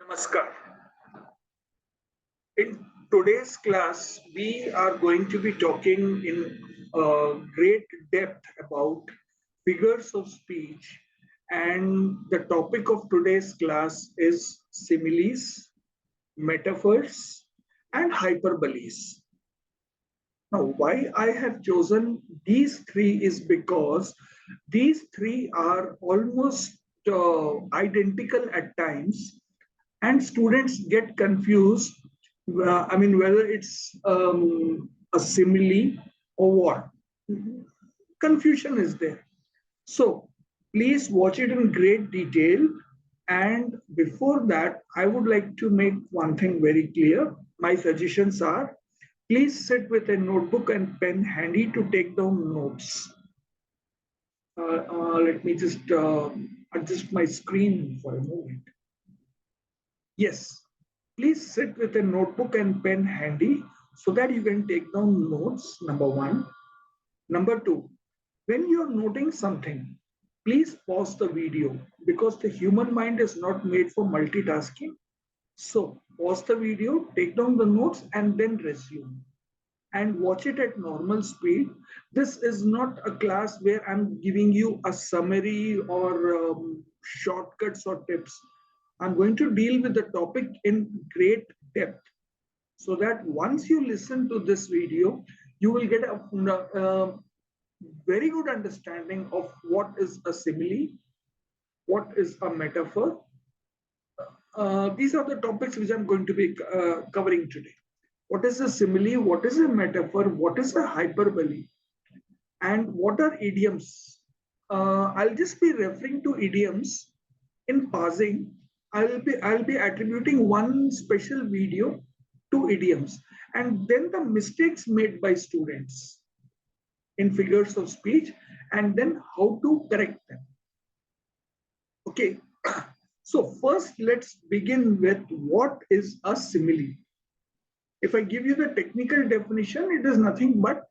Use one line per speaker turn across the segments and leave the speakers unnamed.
Namaskar. In today's class, we are going to be talking in great depth about figures of speech, and the topic of today's class is similes, metaphors, and hyperboles. Now, why I have chosen these three is because these three are almost identical at times, and students get confused. Whether it's a simile or what. Confusion is there. So please watch it in great detail. And before that, I would like to make one thing very clear. My suggestions are, please sit with a notebook and pen handy to take down notes. Let me just adjust my screen for a moment. Yes, please sit with a notebook and pen handy so that you can take down notes, number one. Number two, when you're noting something, please pause the video because the human mind is not made for multitasking. So pause the video, take down the notes, and then resume. And watch it at normal speed. This is not a class where I'm giving you a summary or shortcuts or tips. I'm going to deal with the topic in great depth so that once you listen to this video, you will get a very good understanding of what is a simile, what is a metaphor. These are the topics which I'm going to be covering today. What is a simile? What is a metaphor? What is a hyperbole? And what are idioms? I'll just be referring to idioms in passing. I'll be attributing one special video to idioms, and then the mistakes made by students in figures of speech, and then how to correct them. Okay. So first, let's begin with what is a simile. If I give you the technical definition, it is nothing but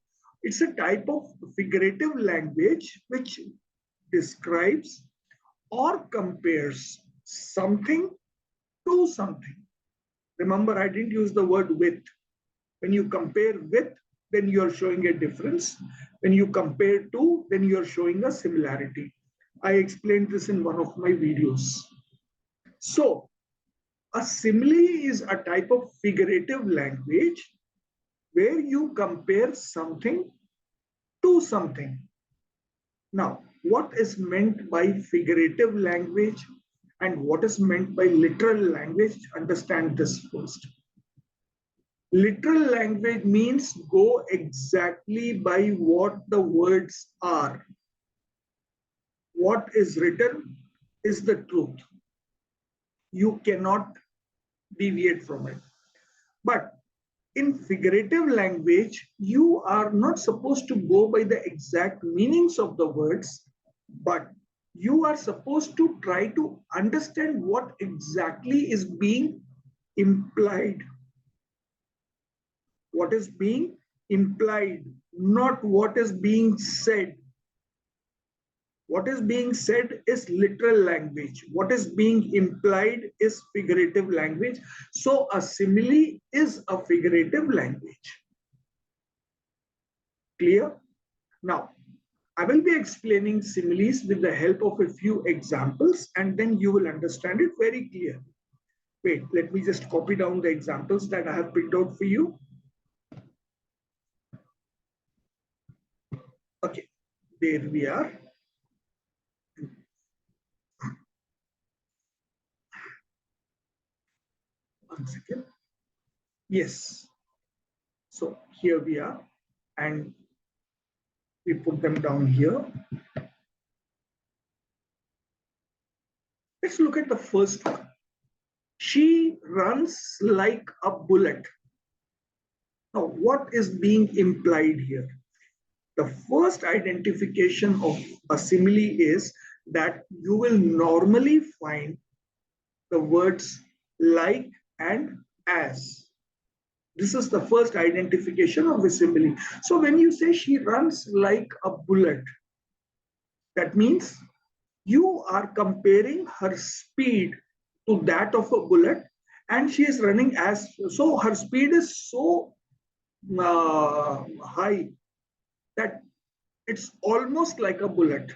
it's a type of figurative language which describes or compares something to something. Remember, I didn't use the word with. When you compare with, then you are showing a difference. When you compare to, then you are showing a similarity. I explained this in one of my videos. So, a simile is a type of figurative language where you compare something to something. Now, what is meant by figurative language and what is meant by literal language? Understand this first. Literal language means go exactly by what the words are. What is written is the truth. You cannot deviate from it. But in figurative language, you are not supposed to go by the exact meanings of the words, but you are supposed to try to understand what exactly is being implied. What is being implied, not what is being said. What is being said is literal language. What is being implied is figurative language. So a simile is a figurative language. Clear? Now, I will be explaining similes with the help of a few examples, and then you will understand it very clearly. Wait, let me just copy down the examples that I have picked out for you. Okay, there we are. One second. Yes. So here we are, and we put them down here. Let's look at the first one. She runs like a bullet. Now, what is being implied here? The first identification of a simile is that you will normally find the words like and as. This is the first identification of a simile. So when you say she runs like a bullet, that means you are comparing her speed to that of a bullet, and she is running as so her speed is so high that it's almost like a bullet.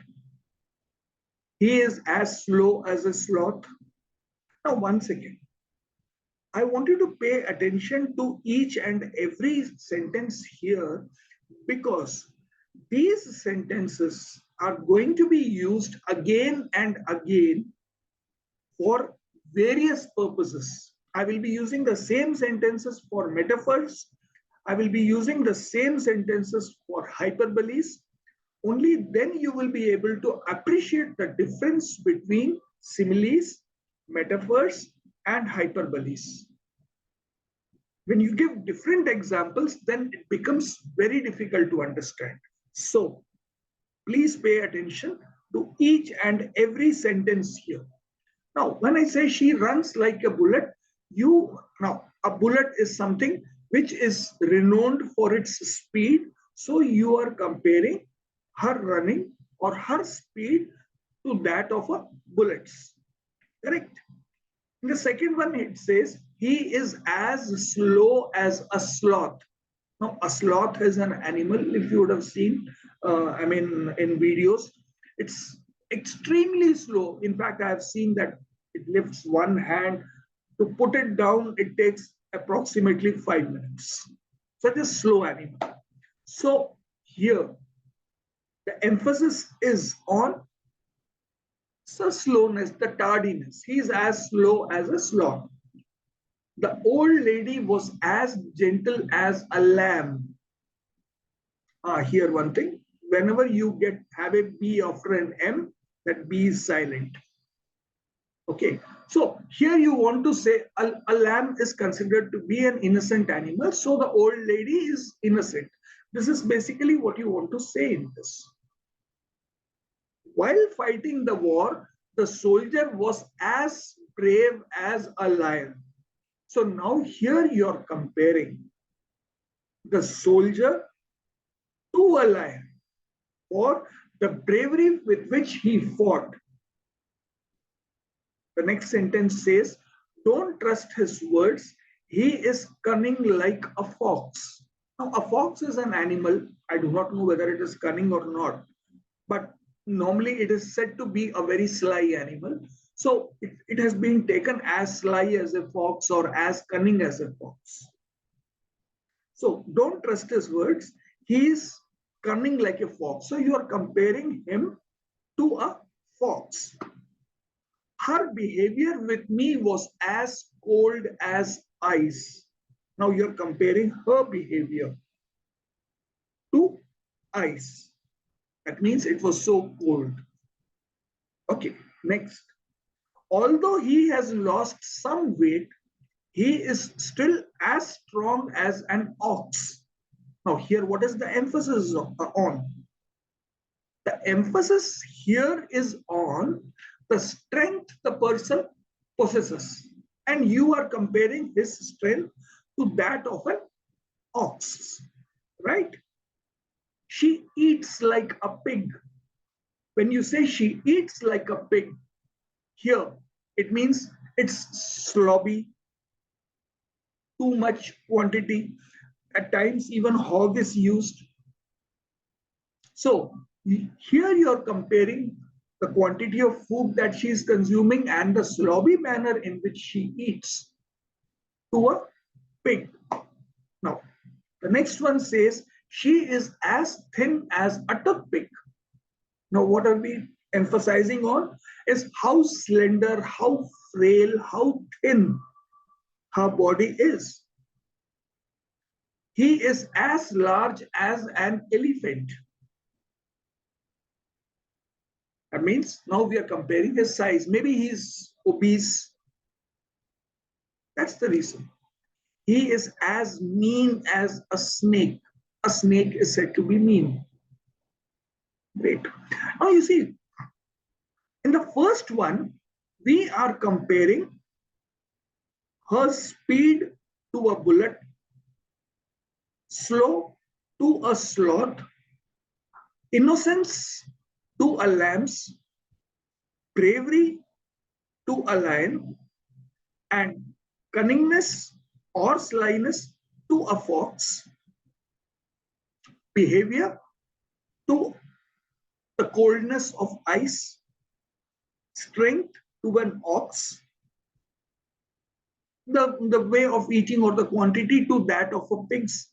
He is as slow as a sloth. Now, once again, I want you to pay attention to each and every sentence here, because these sentences are going to be used again and again for various purposes. I will be using the same sentences for metaphors. I will be using the same sentences for hyperboles. Only then you will be able to appreciate the difference between similes, metaphors, and hyperboles. When you give different examples, then it becomes very difficult to understand. So please pay attention to each and every sentence here. Now, when I say she runs like a bullet, now a bullet is something which is renowned for its speed. So you are comparing her running or her speed to that of a bullets. Correct? In the second one, it says he is as slow as a sloth. Now, a sloth is an animal, if you would have seen, in videos, it's extremely slow. In fact, I have seen that it lifts one hand. To put it down, it takes approximately 5 minutes. Such a slow animal. So here, the emphasis is on the slowness, the tardiness. He is as slow as a sloth. The old lady was as gentle as a lamb. Here one thing. Whenever you have a B after an M, that B is silent. Okay. So here you want to say a lamb is considered to be an innocent animal. So the old lady is innocent. This is basically what you want to say in this. While fighting the war, the soldier was as brave as a lion. So now here you're comparing the soldier to a lion, or the bravery with which he fought. The next sentence says, don't trust his words. He is cunning like a fox. Now, a fox is an animal. I do not know whether it is cunning or not, but normally it is said to be a very sly animal. So it has been taken as sly as a fox or as cunning as a fox. So don't trust his words. He is cunning like a fox. So you are comparing him to a fox. Her behavior with me was as cold as ice. Now you're comparing her behavior to ice. That means it was so cold. Okay, next. Although he has lost some weight, he is still as strong as an ox. Now here, what is the emphasis on? The emphasis here is on the strength the person possesses. And you are comparing his strength to that of an ox, right? She eats like a pig. When you say she eats like a pig, here it means it's slobby, too much quantity. At times, even hog is used. So here you're comparing the quantity of food that she is consuming and the slobby manner in which she eats to a pig. Now, the next one says, she is as thin as a toothpick. Now, what are we emphasizing on is how slender, how frail, how thin her body is. He is as large as an elephant. That means now we are comparing his size. Maybe he's obese. That's the reason. He is as mean as a snake. A snake is said to be mean. Great. Now you see, in the first one, we are comparing her speed to a bullet, slow to a sloth, innocence to a lamb's, bravery to a lion, and cunningness or slyness to a fox, behavior to the coldness of ice, strength to an ox, the way of eating or the quantity to that of a pig's.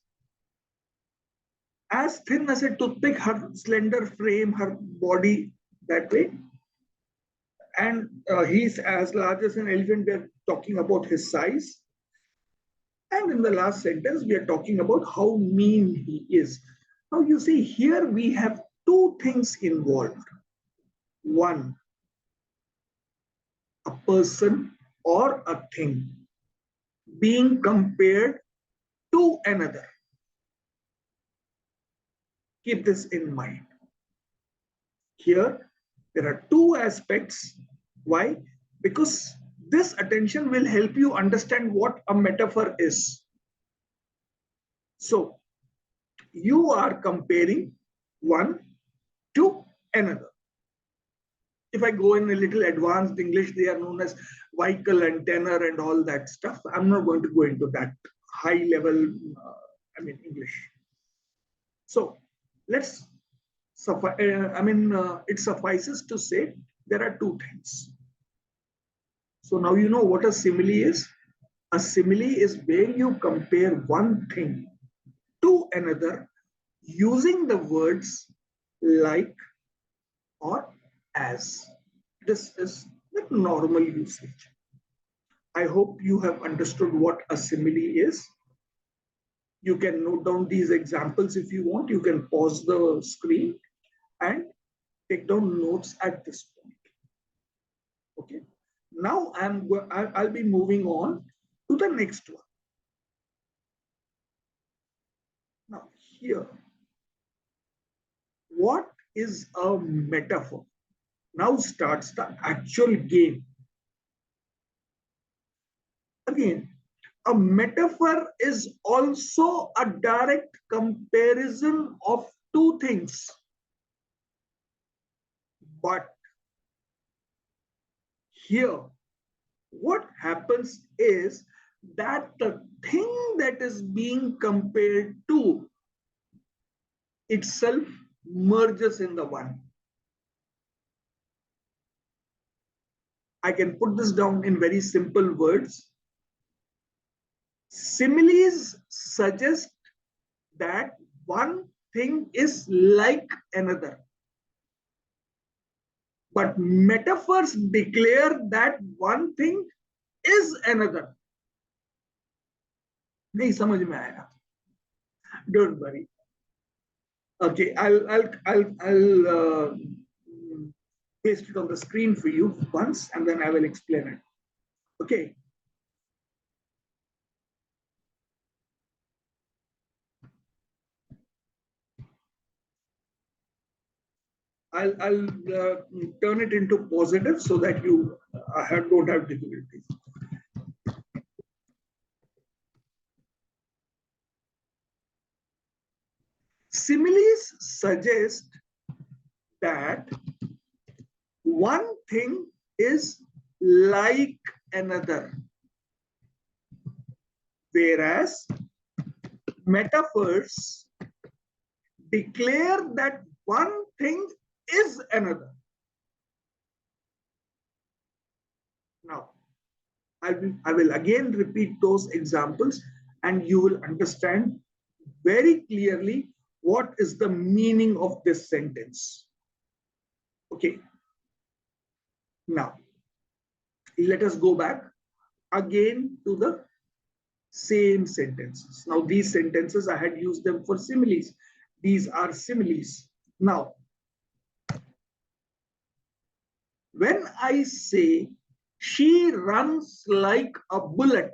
As thin as a toothpick, her slender frame, her body that way. And he's as large as an elephant. We're talking about his size. And in the last sentence, we are talking about how mean he is. Now, you see, here we have two things involved. One, a person or a thing being compared to another. Keep this in mind. Here, there are two aspects. Why? Because this attention will help you understand what a metaphor is. So, you are comparing one to another. If I go in a little advanced English, they are known as vehicle and tenor and all that stuff. I'm not going to go into that high level, English. So let's, it suffices to say there are two things. So now you know what a simile is. A simile is where you compare one thing to another using the words like or as. This is the normal usage. I hope you have understood what a simile is. You can note down these examples if you want. You can pause the screen and take down notes at this point. Okay. Now I'll be moving on to the next one. Now here, what is a metaphor? Now starts the actual game. Again, a metaphor is also a direct comparison of two things. But here, what happens is that the thing that is being compared to itself merges in the one. I can put this down in very simple words. Similes suggest that one thing is like another. But metaphors declare that one thing is another. नहीं समझ में आएगा. Don't worry. Okay, I'll paste it on the screen for you once, and then I will explain it. Okay. I'll turn it into positive so that you don't have difficulties. Similes suggest that one thing is like another, whereas metaphors declare that one thing is another. Now, I will again repeat those examples and you will understand very clearly what is the meaning of this sentence. Okay. Now, let us go back again to the same sentences. Now, these sentences, I had used them for similes. These are similes. Now, when I say she runs like a bullet,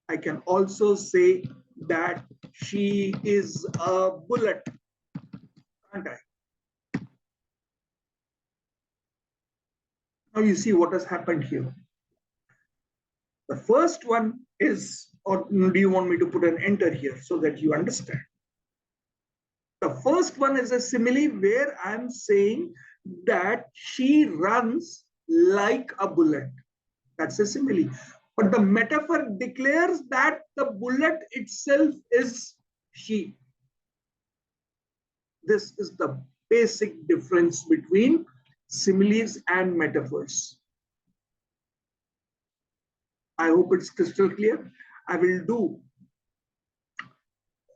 I can also say that she is a bullet. Can't I? Now you see what has happened here. The first one is, or do you want me to put an enter here so that you understand? The first one is a simile where I'm saying that she runs like a bullet. That's a simile. But the metaphor declares that the bullet itself is she. This is the basic difference between similes and metaphors. I hope it's crystal clear. I will do,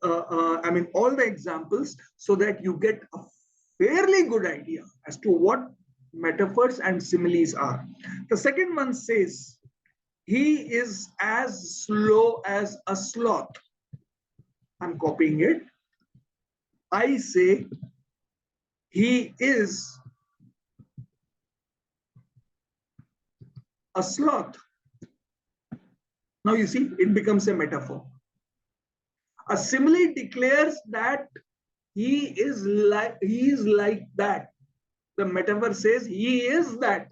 all the examples so that you get a fairly good idea as to what metaphors and similes are. The second one says, he is as slow as a sloth. I'm copying it. I say, he is a sloth. Now you see, it becomes a metaphor. A simile declares that he is like that. The metaphor says he is that.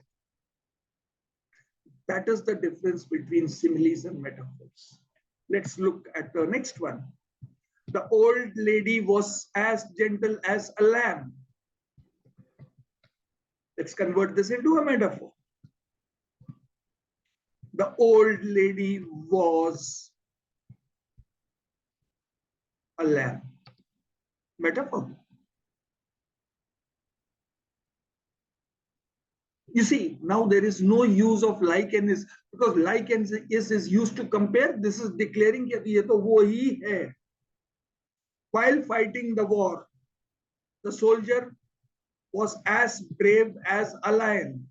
That is the difference between similes and metaphors. Let's look at the next one. The old lady was as gentle as a lamb. Let's convert this into a metaphor. The old lady was a lamb. Metaphor. You see, now there is no use of like and is, because like and is used to compare. This is declaring that ye to wo hi hai. While fighting the war, the soldier was as brave as a lion.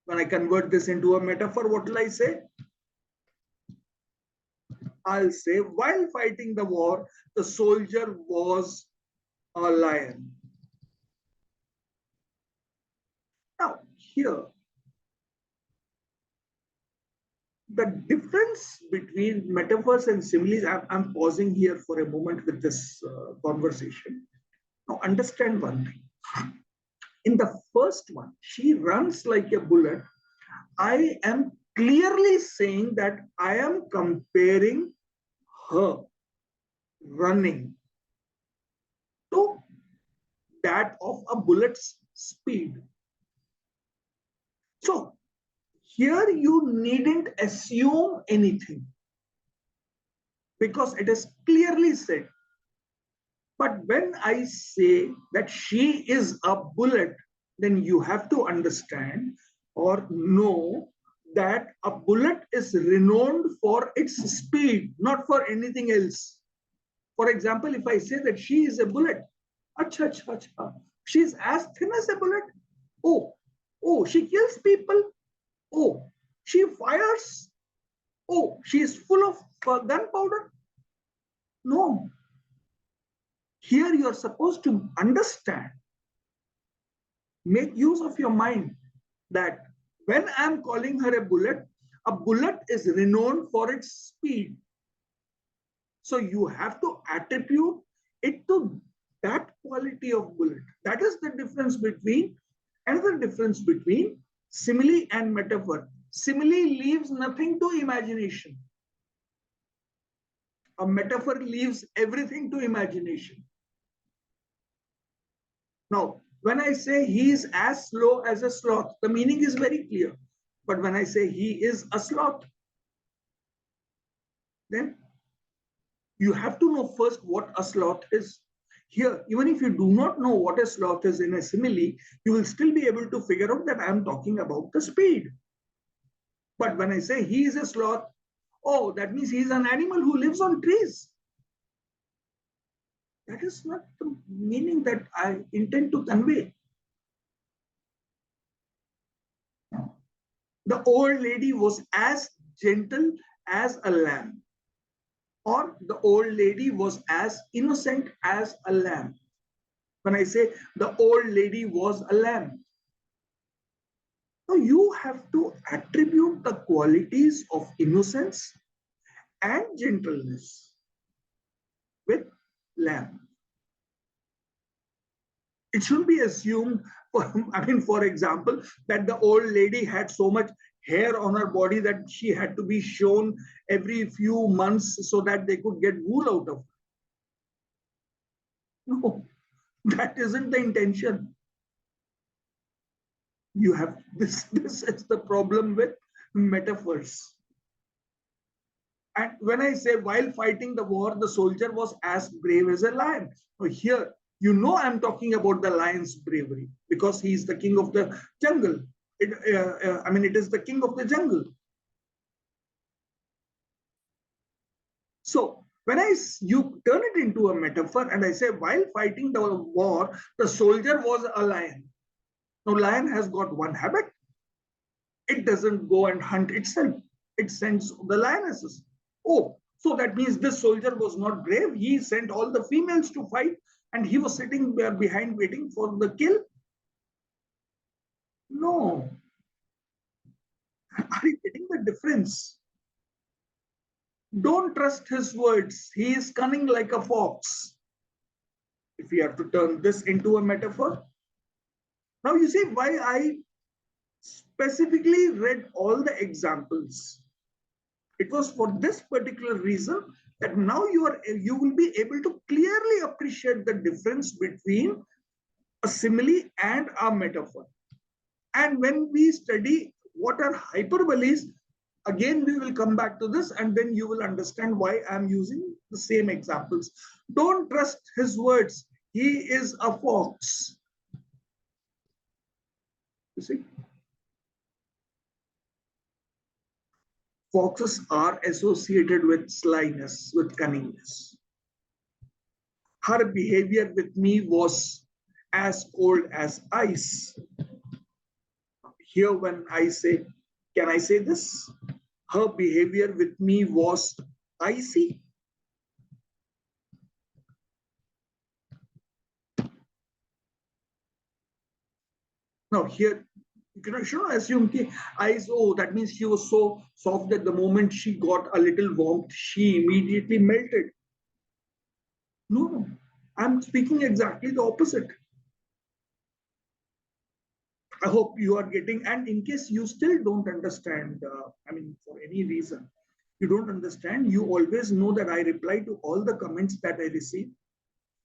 When I convert this into a metaphor, what will I say? I'll say, while fighting the war, the soldier was a lion. Now, here, the difference between metaphors and similes, I'm pausing here for a moment with this conversation. Now, understand one thing. In the first one, she runs like a bullet. I am clearly saying that I am comparing her running to that of a bullet's speed. So here you needn't assume anything because it is clearly said. But when I say that she is a bullet, then you have to understand or know that a bullet is renowned for its speed, not for anything else. For example, if I say that she is a bullet, acha, acha, acha. She's as thin as a bullet. Oh, she kills people. Oh, she fires. Oh, she is full of gunpowder. No. Here you are supposed to understand, make use of your mind that when I'm calling her a bullet is renowned for its speed. So you have to attribute it to that quality of bullet. That is the difference between, another difference between simile and metaphor. Simile leaves nothing to imagination. A metaphor leaves everything to imagination. Now, when I say he is as slow as a sloth, the meaning is very clear. But when I say he is a sloth, then you have to know first what a sloth is. Here, even if you do not know what a sloth is in a simile, you will still be able to figure out that I am talking about the speed. But when I say he is a sloth, oh, that means he is an animal who lives on trees. That is not the meaning that I intend to convey. The old lady was as gentle as a lamb, or the old lady was as innocent as a lamb. When I say the old lady was a lamb, so you have to attribute the qualities of innocence and gentleness with lamb. It shouldn't be assumed, for example, that the old lady had so much hair on her body that she had to be shown every few months so that they could get wool out of her. No, that isn't the intention. You have this. This is the problem with metaphors. And when I say while fighting the war, the soldier was as brave as a lion. So here, you know, I'm talking about the lion's bravery because he's the king of the jungle. I mean, it is the king of the jungle. So when you turn it into a metaphor and I say while fighting the war, the soldier was a lion. Now, lion has got one habit. It doesn't go and hunt itself. It sends the lionesses. Oh, so that means this soldier was not brave. He sent all the females to fight and he was sitting there behind waiting for the kill. No. Are you getting the difference? Don't trust his words. He is cunning like a fox. If we have to turn this into a metaphor. Now you see why I specifically read all the examples. It was for this particular reason that now you will be able to clearly appreciate the difference between a simile and a metaphor. And when we study what are hyperboles, again we will come back to this and then you will understand why I'm using the same examples. Don't trust his words. He is a fox. You see? Foxes are associated with slyness, with cunningness. Her behavior with me was as cold as ice. Here, when I say, can I say this? Her behavior with me was icy. Now, here, you should not assume that ice, oh, that means she was so soft that the moment she got a little warmth, she immediately melted. No, I'm speaking exactly the opposite. I hope you are getting, and in case you still don't understand, I mean, for any reason, you don't understand, you always know that I reply to all the comments that I receive.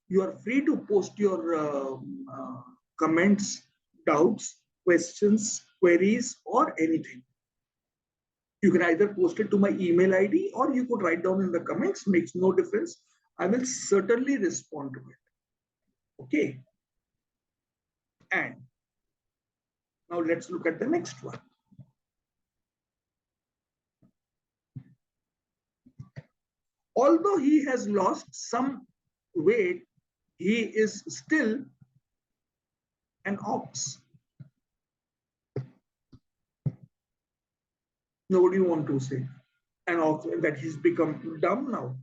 You are free to post your comments, doubts, questions, queries, or anything. You can either post it to my email ID or you could write down in the comments, makes no difference. I will certainly respond to it. Okay. And now let's look at the next one. Although he has lost some weight, he is still an ox. Now, what do you want to say? An ox, that he's become dumb now?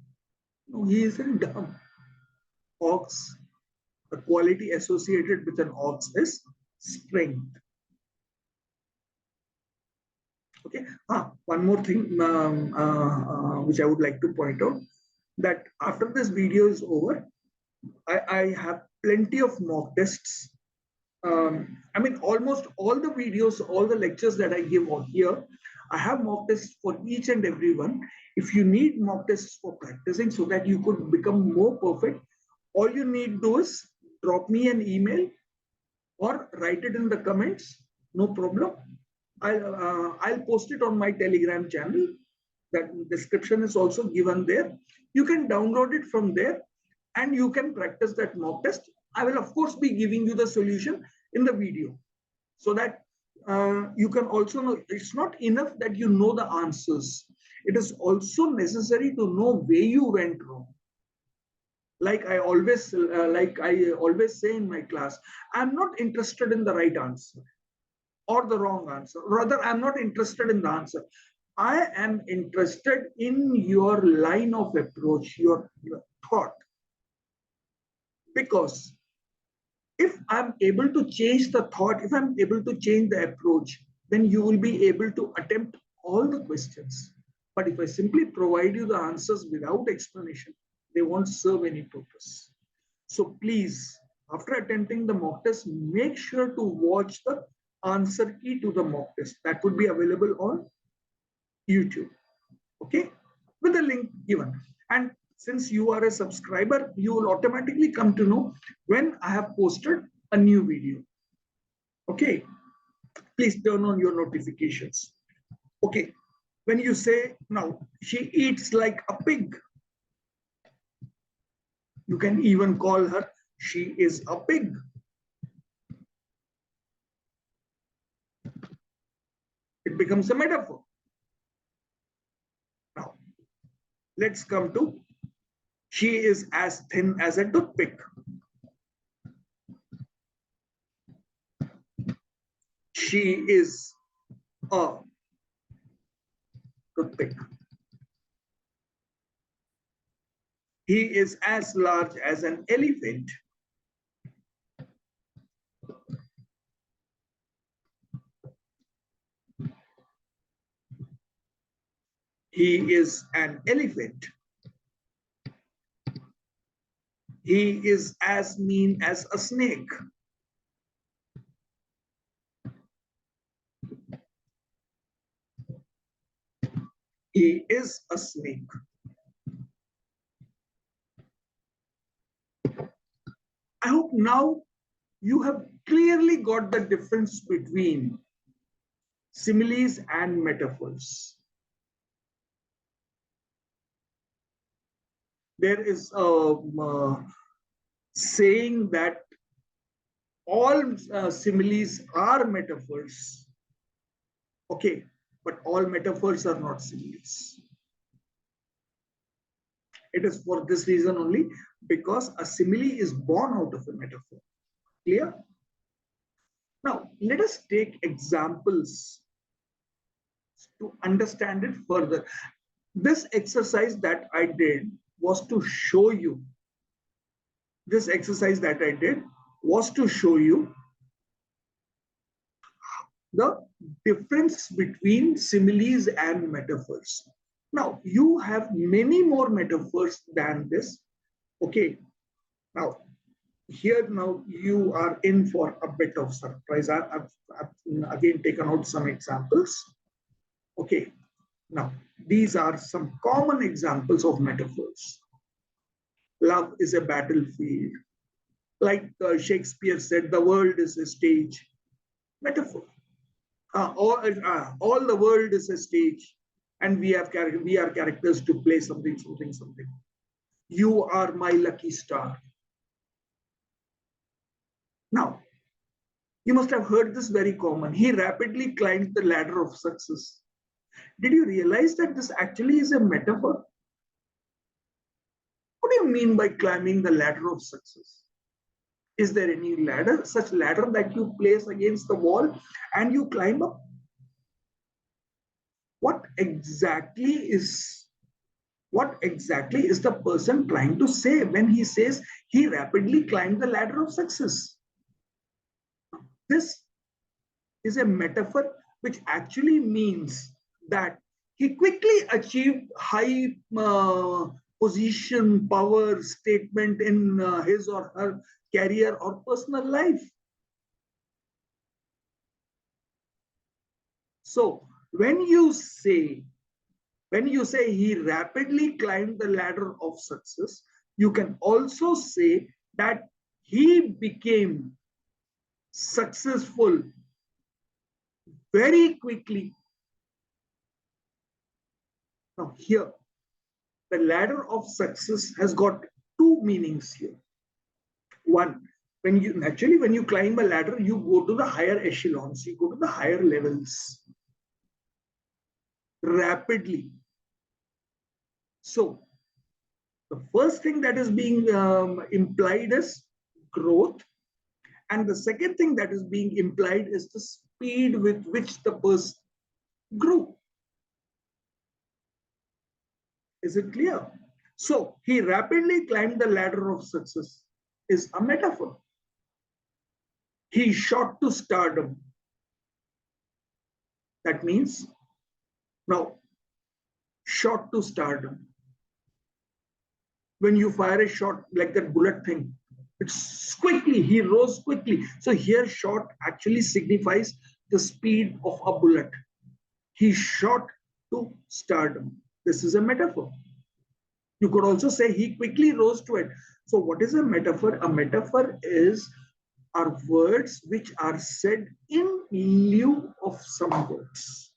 No, he isn't dumb. Ox, the quality associated with an ox is strength. Okay. One more thing which I would like to point out, that after this video is over, I have plenty of mock tests. I mean, almost all the videos, all the lectures that I give on here, I have mock tests for each and every one. If you need mock tests for practicing so that you could become more perfect, all you need to do is drop me an email or write it in the comments. No problem. I'll post it on my Telegram channel. That description is also given there. You can download it from there and you can practice that mock test. I will, of course, be giving you the solution in the video so that you can also know. It's not enough that you know the answers. It is also necessary to know where you went wrong. Like I always say in my class, I'm not interested in the right answer or the wrong answer. Rather, I'm not interested in the answer. I am interested in your line of approach, your thought. Because if I'm able to change the thought, if I'm able to change the approach, then you will be able to attempt all the questions. But if I simply provide you the answers without explanation, they won't serve any purpose. So please, after attempting the mock test, make sure to watch the answer key to the mock test. That would be available on YouTube. Okay, with the link given. And since you are a subscriber, you will automatically come to know when I have posted a new video. Okay, Please turn on your notifications. Okay, when you say now she eats like a pig, you can even call her she is a pig. It becomes a metaphor. Now let's come to she is as thin as a toothpick. She is a toothpick. He is as large as an elephant. He is an elephant. He is as mean as a snake. He is a snake. I hope now you have clearly got the difference between similes and metaphors. There is a saying that all similes are metaphors. Okay, but all metaphors are not similes. It is for this reason only, because a simile is born out of a metaphor. Clear? Now, let us take examples to understand it further. This exercise that I did was to show you, this exercise that I did was to show you the difference between similes and metaphors. Now, you have many more metaphors than this. Okay, now here now you are in for a bit of surprise. I've again taken out some examples. Okay, now these are some common examples of metaphors. Love is a battlefield. Like Shakespeare said, the world is a stage. Metaphor. All the world is a stage, and we are characters to play something. You are my lucky star. Now, you must have heard this very common. He rapidly climbed the ladder of success. Did you realize that this actually is a metaphor? What do you mean by climbing the ladder of success? Is there any ladder, such ladder that you place against the wall and you climb up? What exactly is the person trying to say when he says he rapidly climbed the ladder of success? This is a metaphor which actually means that he quickly achieved high position, power, statement in his or her career or personal life. So when you say he rapidly climbed the ladder of success, you can also say that he became successful very quickly. Now here, the ladder of success has got two meanings here. One, when you climb a ladder, you go to the higher echelons, you go to the higher levels rapidly. So the first thing that is being implied is growth, and the second thing that is being implied is the speed with which the person grew. Is it clear? So he rapidly climbed the ladder of success is a metaphor. He shot to stardom. That means now shot to stardom. When you fire a shot like that bullet thing, it's quickly, he rose quickly. So here shot actually signifies the speed of a bullet. He shot to stardom. This is a metaphor. You could also say he quickly rose to it. So what is a metaphor? A metaphor is are words which are said in lieu of some words.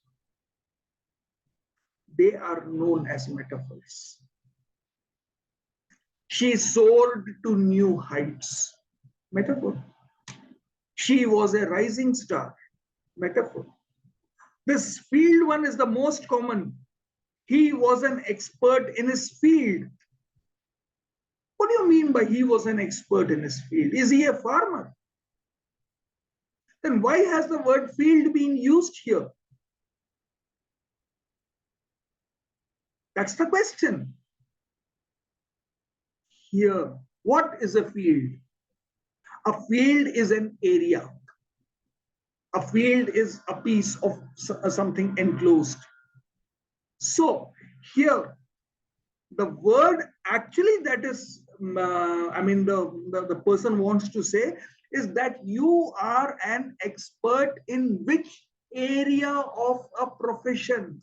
They are known as metaphors. She soared to new heights. Metaphor. She was a rising star. Metaphor. This field one is the most common. He was an expert in his field. What do you mean by he was an expert in his field? Is he a farmer? Then why has the word field been used here? That's the question. Here, what is a field? A field is an area. A field is a piece of something enclosed. So here, the word actually that is, the person wants to say is that you are an expert in which area of a profession.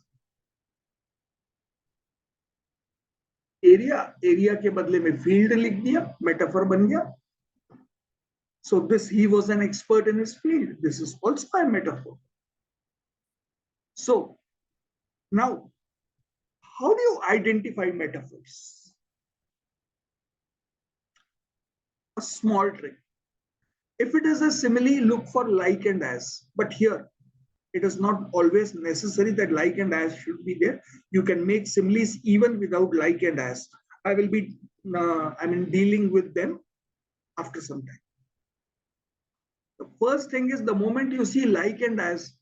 Area के बदले में field लिख दिया, metaphor बन गया. So this, he was an expert in his field. This is also a metaphor. So now, how do you identify metaphors? A small trick. If it is a simile, look for like and as. But here, it is not always necessary that like and as should be there. You can make similes even without like and as. I will be, dealing with them after some time. The first thing is, the moment you see like and as,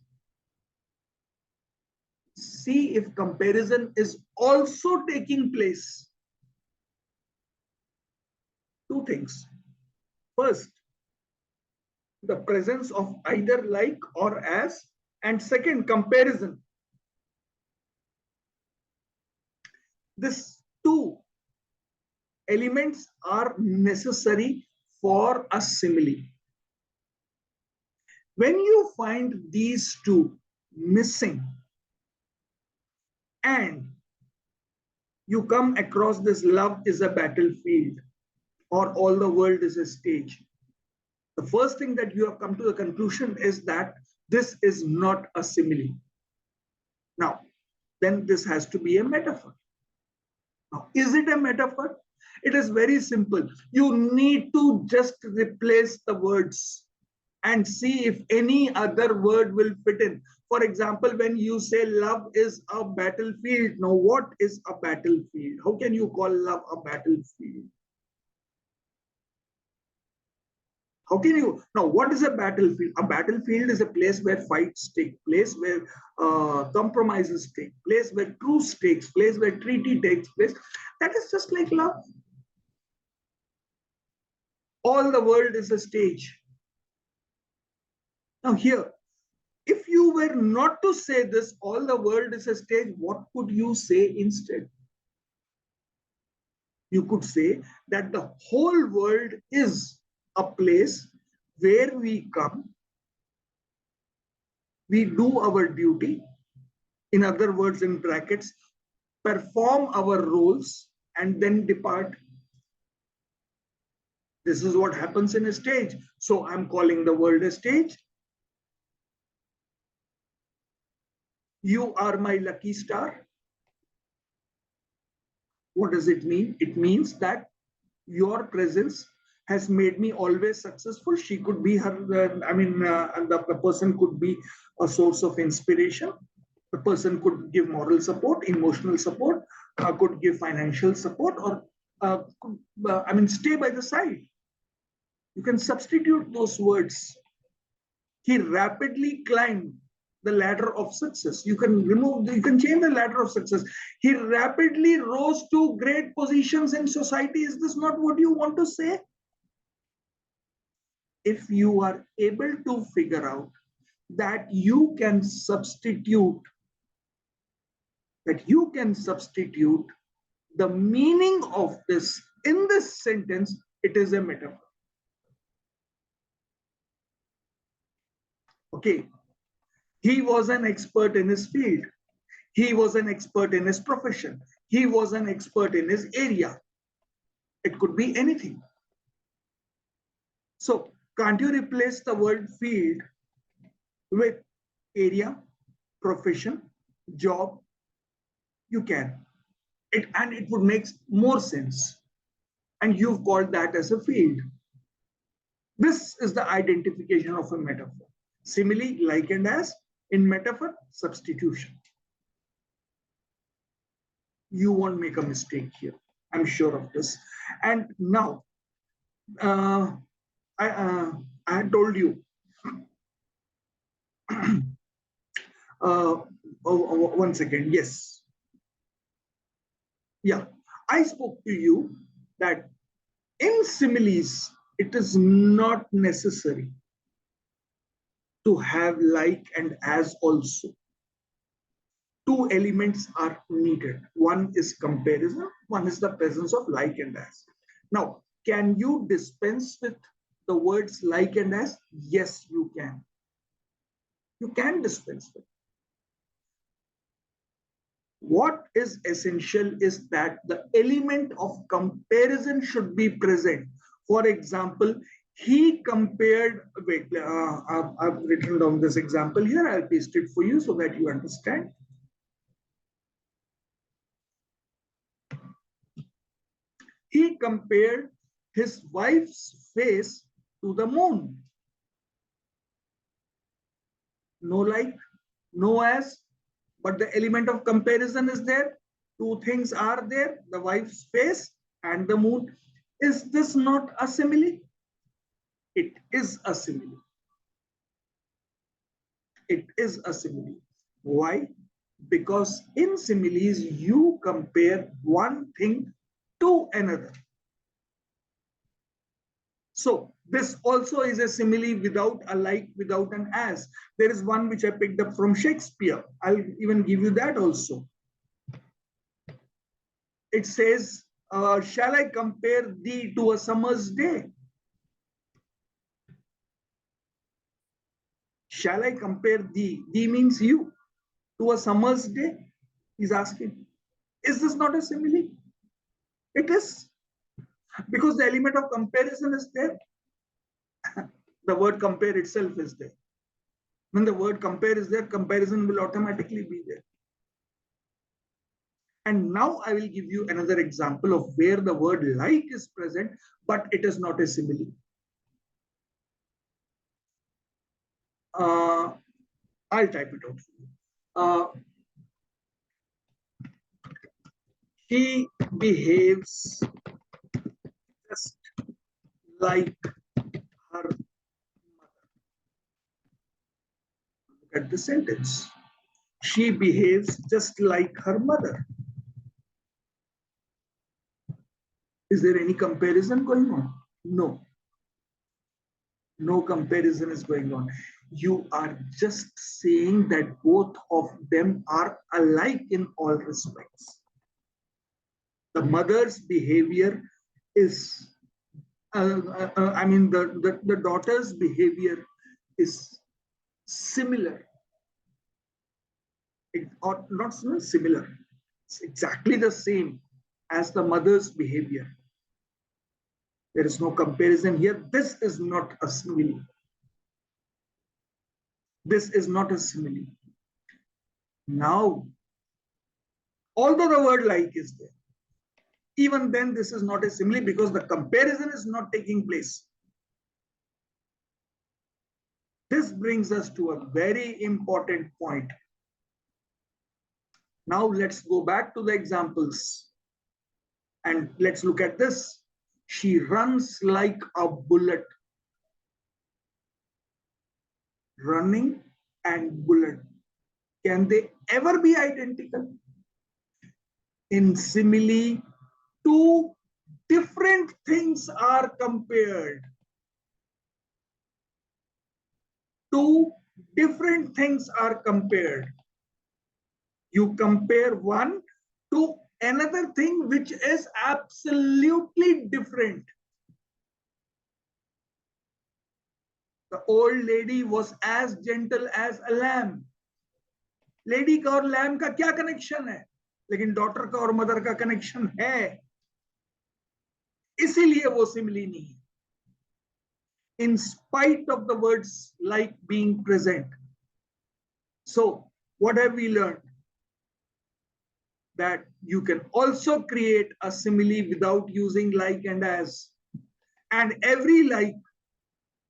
see if comparison is also taking place. Two things. First, the presence of either like or as, and second, comparison. These two elements are necessary for a simile. When you find these two missing and you come across this love is a battlefield or all the world is a stage, the first thing that you have come to the conclusion is that this is not a simile. Now, then this has to be a metaphor. Now, is it a metaphor? It is very simple. You need to just replace the words and see if any other word will fit in. For example, when you say love is a battlefield, now what is a battlefield? How can you call love a battlefield? How can you? Now, what is a battlefield? A battlefield is a place where fights take place, where compromises take place, where truce takes place, where treaty takes place. That is just like love. All the world is a stage. Now here, if you were not to say this, all the world is a stage, what could you say instead? You could say that the whole world is a place where we come, we do our duty, in other words, in brackets, perform our roles, and then depart. This is what happens in a stage. So I'm calling the world a stage. You are my lucky star. What does it mean? It means that your presence has made me always successful. She could be her, the person could be a source of inspiration. The person could give moral support, emotional support, could give financial support, or stay by the side. You can substitute those words. He rapidly climbed the ladder of success. You can change the ladder of success. He rapidly rose to great positions in society. Is this not what you want to say? If you are able to figure out that you can substitute the meaning of this in this sentence, it is a metaphor. Okay. He was an expert in his field. He was an expert in his profession. He was an expert in his area. It could be anything. So Can't you replace the word field with area, profession, job? You can. And it would make more sense. And you've called that as a field. This is the identification of a metaphor. Simile, like and as, in metaphor, substitution. You won't make a mistake here. I'm sure of this. And now, uh, I had told you, one second, yes. Yeah, I spoke to you that in similes, it is not necessary to have like and as also. Two elements are needed. One is comparison, one is the presence of like and as. Now, can you dispense with the words like and as? Yes, you can. You can dispense with. What is essential is that the element of comparison should be present. For example, he compared, wait, I've written down this example here. I'll paste it for you so that you understand. He compared his wife's face to the moon. No like, no as, but the element of comparison is there. Two things are there, the wife's face and the moon. Is this not a simile? It is a simile. It is a simile. Why? Because in similes, you compare one thing to another. So this also is a simile without a like, without an as. There is one which I picked up from Shakespeare. I'll even give you that also. It says, shall I compare thee to a summer's day? Shall I compare thee? Thee means you, to a summer's day? He's asking. Is this not a simile? It is. Because the element of comparison is there. The word compare itself is there. When the word compare is there, comparison will automatically be there. And now I will give you another example of where the word like is present, but it is not a simile. I'll type it out for you. She behaves just like her mother. Look at the sentence. She behaves just like her mother. Is there any comparison going on? No. No comparison is going on. You are just saying that both of them are alike in all respects. The mother's behavior is, the daughter's behavior is similar. Or not similar. It's exactly the same as the mother's behavior. There is no comparison here. This is not a simile. This is not a simile. Now, although the word like is there, even then this is not a simile because the comparison is not taking place. This brings us to a very important point. Now let's go back to the examples and let's look at this. She runs like a bullet. Running and bullet. Can they ever be identical? In simile, two different things are compared. Two different things are compared. You compare one to another thing which is absolutely different. The old lady was as gentle as a lamb. Lady का और lamb का क्या connection है, लेकिन daughter का और mother का connection है, इसीलिए वो सिमिली नहीं है. in spite of the words like being present. So what have we learned? That you can also create a simile without using like and as. And every like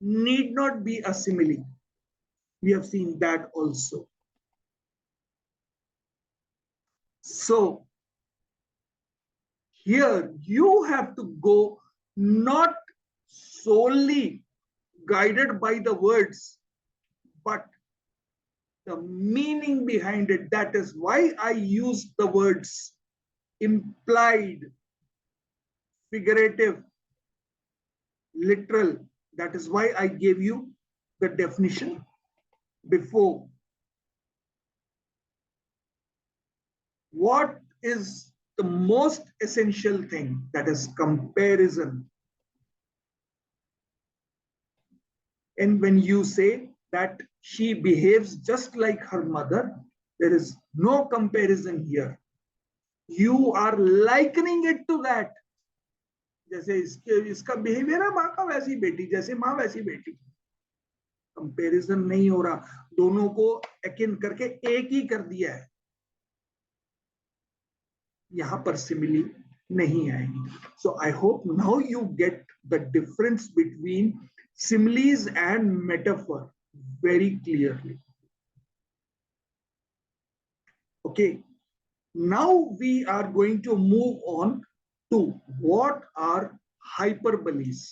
need not be a simile. We have seen that also. So here you have to go not solely guided by the words, but the meaning behind it. That is why I use the words implied, figurative, literal. That is why I gave you the definition before. What is the most essential thing? That is comparison. And when you say that she behaves just like her mother, there is no comparison here. You are likening it to that. जैसे इसका behaviour है माँ का वैसी बेटी, जैसे माँ वैसी बेटी. कंपैरिजन नहीं हो रहा, दोनों को एकिन करके एक ही कर दिया है. यहां पर सिमिली नहीं आएगी. So I hope now you get the difference between similes and metaphor very clearly. Okay, now we are going to move on to what are hyperboles.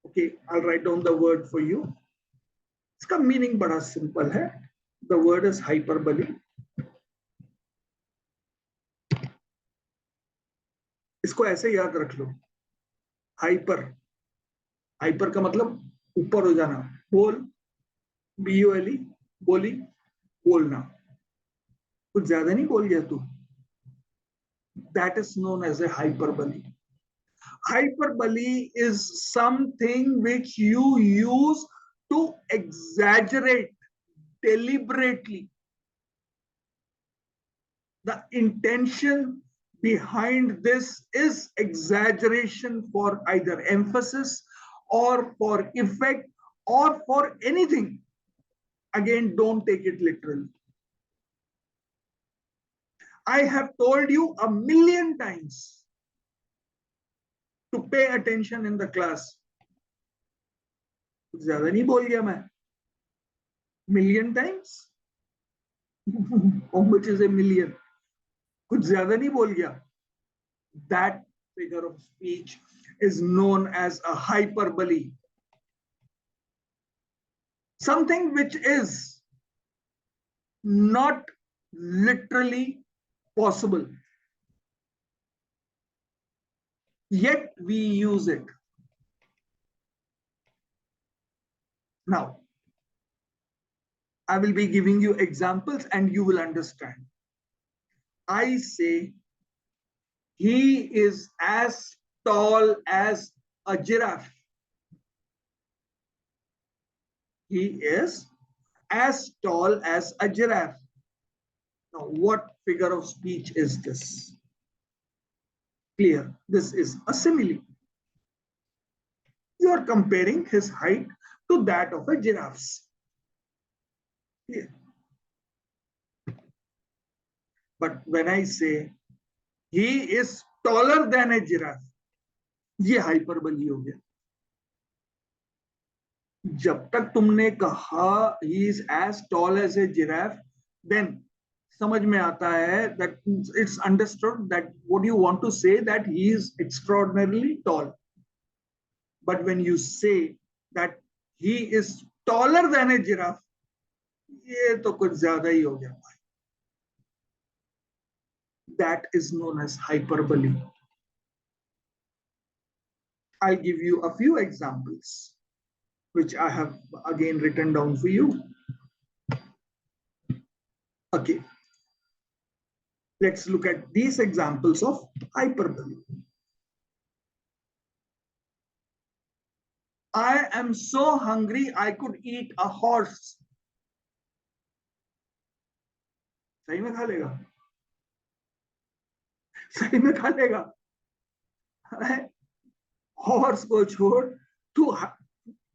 Okay, I'll write down the word for you. इसका meaning बड़ा simple है. The word is hyperbole. इसको ऐसे याद रख लो. Hyper, hyper का मतलब ऊपर हो जाना. बोल, BOLE, बोली, बोलना. कुछ ज्यादा नहीं बोल गया तू. That is known as a hyperbole. Hyperbole is something which you use to exaggerate deliberately. The intention behind this is exaggeration for either emphasis or for effect or for anything. Again, don't take it literally. I have told you a million times to pay attention in the class. ज्यादा नहीं बोल गया मैं. Million times? How much is a million? कुछ ज्यादा नहीं बोल गया. That figure of speech is known as a hyperbole. Something which is not literally possible, yet we use it. Now, I will be giving you examples and you will understand. I say, he is as tall as a giraffe. He is as tall as a giraffe. Now, what figure of speech is this? Clear, this is a simile. You are comparing his height to that of a giraffe's. Clear. But when I say he is taller than a giraffe, ये hyperbole हो गया. जब तक तुमने कहा he is as tall as a giraffe, then समझ में आता है that it's understood that what you want to say that he is extraordinarily tall. But when you say that he is taller than a giraffe, ये तो कुछ ज्यादा ही हो गया. That is known as hyperbole. I'll give you a few examples, which I have again written down for you. Okay. Let's look at these examples of hyperbole. I am so hungry, I could eat a horse. सही में खा लेगा? सही में खा लेगा? Horse को छोड़, तू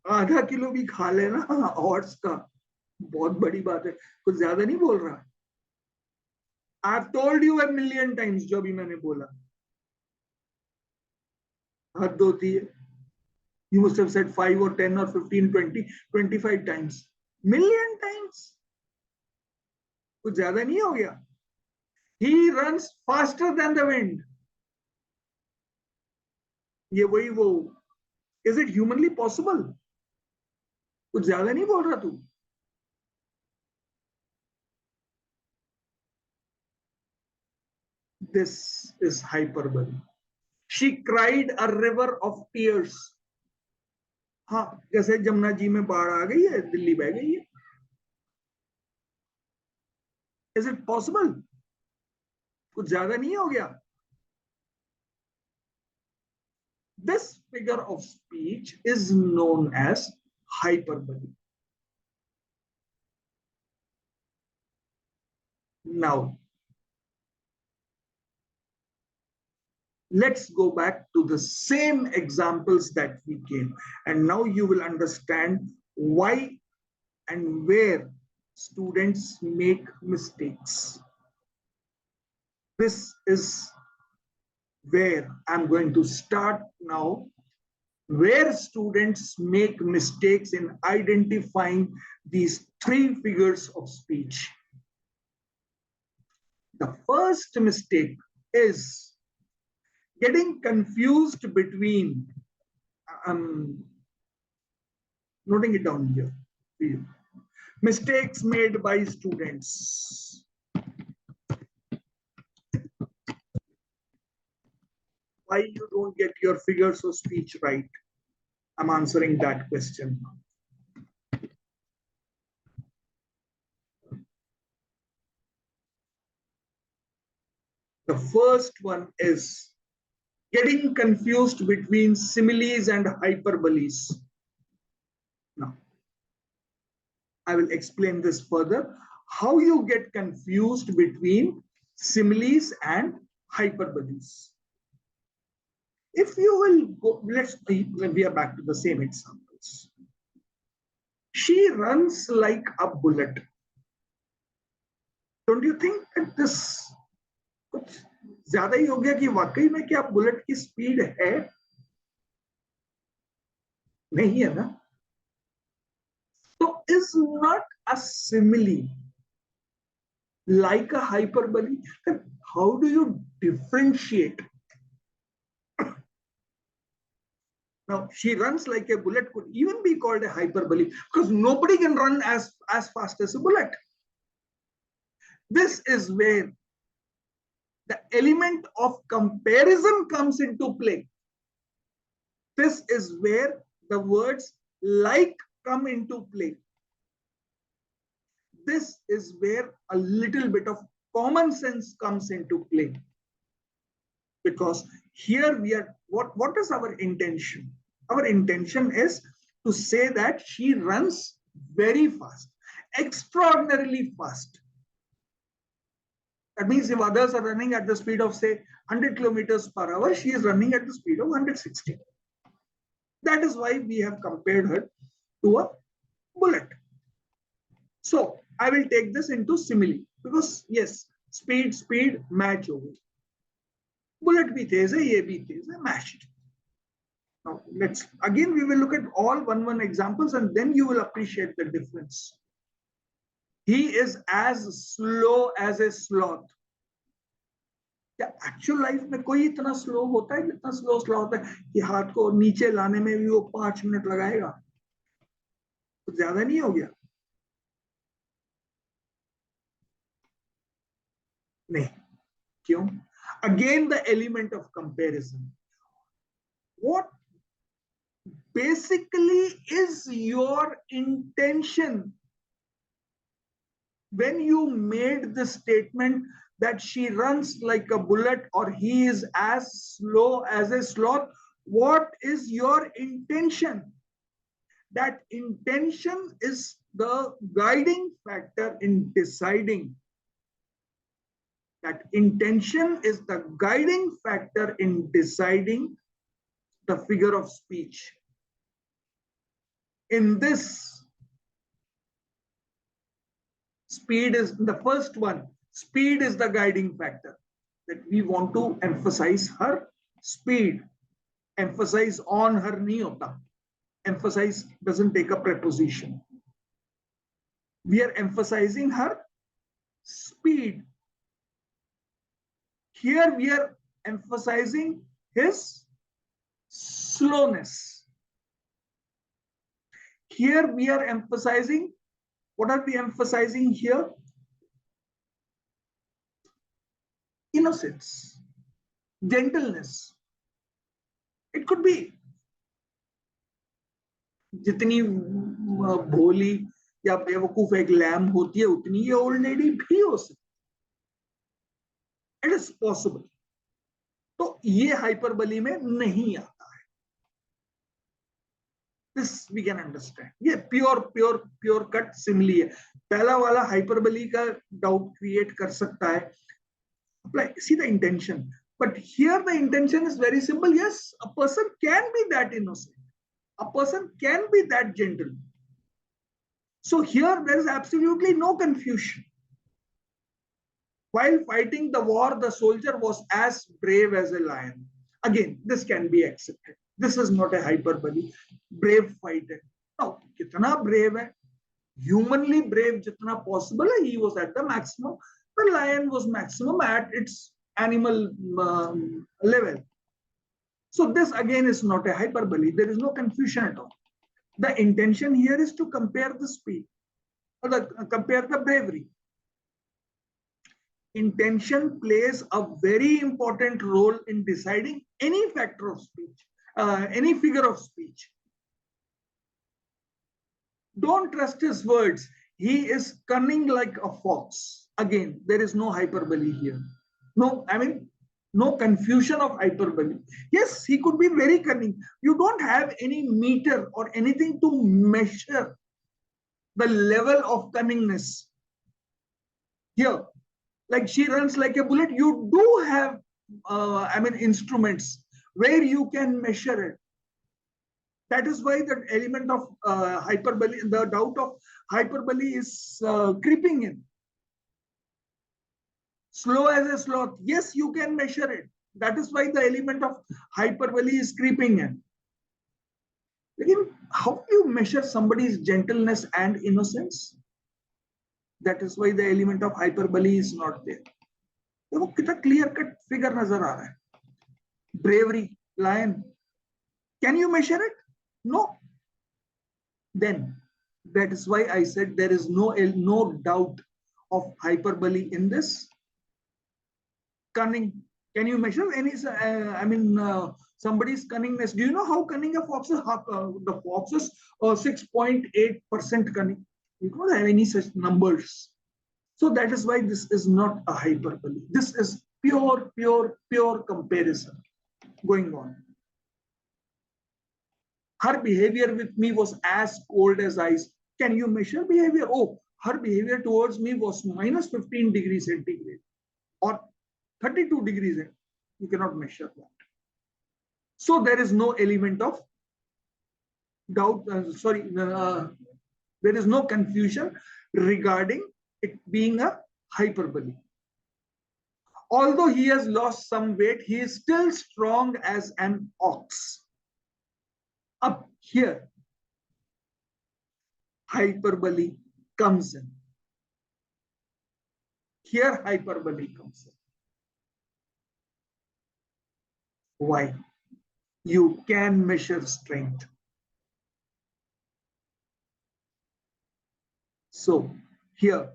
आधा किलो भी खा लेना ऑट्स का, बहुत बड़ी बात है, कुछ ज्यादा नहीं बोल रहा। I have told you a million times, जो भी मैंने बोला हद होती है। You must have said 5 or 10 or 15, 20, 25 times. Million times. कुछ ज्यादा नहीं हो गया? He runs faster than the wind. ये वही वो, is it humanly possible? कुछ ज्यादा नहीं बोल रहा तू? This is hyperbole. She cried a river of tears. हाँ, जैसे जमुना जी में बाढ़ आ गई है, दिल्ली बह गई है। Is it possible? कुछ ज्यादा नहीं हो गया? This figure of speech is known as hyperbole. Now, let's go back to the same examples that we gave. And now you will understand why and where students make mistakes. This is where I'm going to start now, where students make mistakes in identifying these three figures of speech. The first mistake is getting confused between, noting it down here, mistakes made by students. Why you don't get your figures of speech right? I'm answering that question. The first one is getting confused between similes and hyperboles. Now, I will explain this further. How you get confused between similes and hyperboles. If you will go, let's see, we are back to the same examples. She runs like a bullet. Don't you think that this कुछ ज्यादा ही हो गया कि वाकई में क्या bullet की speed है? नहीं है ना? So is not a simile like a hyperbole? Then how do you differentiate? Now, she runs like a bullet could even be called a hyperbole because nobody can run as fast as a bullet. This is where the element of comparison comes into play. This is where the words like come into play. This is where a little bit of common sense comes into play. Because here we are, what is our intention? Our intention is to say that she runs very fast, extraordinarily fast. That means if others are running at the speed of say 100 kilometers per hour, she is running at the speed of 160. That is why we have compared her to a bullet. So I will take this into simile because yes, speed match over. Bullet bhi tez hai, ye bhi tez hai, matched. Now let's again we will look at all one examples and then you will appreciate the difference. He is as slow as a sloth. क्या actual life में कोई इतना slow होता है जितना slow होता है कि हाथ को नीचे लाने में भी वो 5 मिनट लगाएगा? कुछ ज्यादा नहीं हो गया? नहीं, क्यों? Again the element of comparison. What basically is your intention when you made the statement that she runs like a bullet or he is as slow as a sloth? What is your intention? That intention is the guiding factor in deciding. That intention is the guiding factor in deciding the figure of speech. In this, speed is the first one. Speed is the guiding factor. That we want to emphasize her speed. Emphasize on her niyota. Emphasize doesn't take a preposition. We are emphasizing her speed. Here we are emphasizing his slowness. Here we are emphasizing, what are we emphasizing here? Innocence, gentleness. It could be जितनी भोली या बेवकूफ एक lamb होती है उतनी ये old lady भी हो सकती, इट इज पॉसिबल. तो ये हाइपरबली में नहीं आता है. This we can understand. ये प्योर कट सिमिली है. पहला वाला हाइपरबली का डाउट क्रिएट कर सकता है. See the intention, but here the intention is very simple. Yes, a person can be that innocent, a person can be that gentle. So here there is absolutely no confusion. While fighting the war, the soldier was as brave as a lion. Again, this can be accepted. This is not a hyperbole. Brave fighter. Now, kitna brave hai? Humanly brave jitna possible hai, he was at the maximum. The lion was maximum at its animal level. So this again is not a hyperbole. There is no confusion at all. The intention here is to compare the speed, or compare the bravery. Intention plays a very important role in deciding any factor of speech, any figure of speech. Don't trust his words. He is cunning like a fox. Again, there is no hyperbole here. No, I mean, no confusion of hyperbole. Yes, he could be very cunning. You don't have any meter or anything to measure the level of cunningness. Here, like she runs like a bullet, you do have, instruments where you can measure it. That is why the element of hyperbole, the doubt of hyperbole is creeping in. Slow as a sloth, yes, you can measure it. That is why the element of hyperbole is creeping in. Again, how do you measure somebody's gentleness and innocence? That is why the element of hyperbole is not there. देखो कितना clear cut figure नजर आ रहा है. Bravery, lion. Can you measure it? No. Then that is why I said there is no doubt of hyperbole in this. Cunning. Can you measure any? Somebody's cunningness. Do you know how cunning a fox is? The fox is 6.8% cunning. You don't have any such numbers. So that is why this is not a hyperbole. This is pure comparison going on. Her behavior with me was as cold as ice. Can you measure behavior? Oh, her behavior towards me was minus 15 degrees centigrade or 32 degrees. You cannot measure that. So there is no element of doubt. There is no confusion regarding it being a hyperbole. Although he has lost some weight, he is still strong as an ox. Up here, hyperbole comes in. Here, hyperbole comes in. Why? You can measure strength. So, here,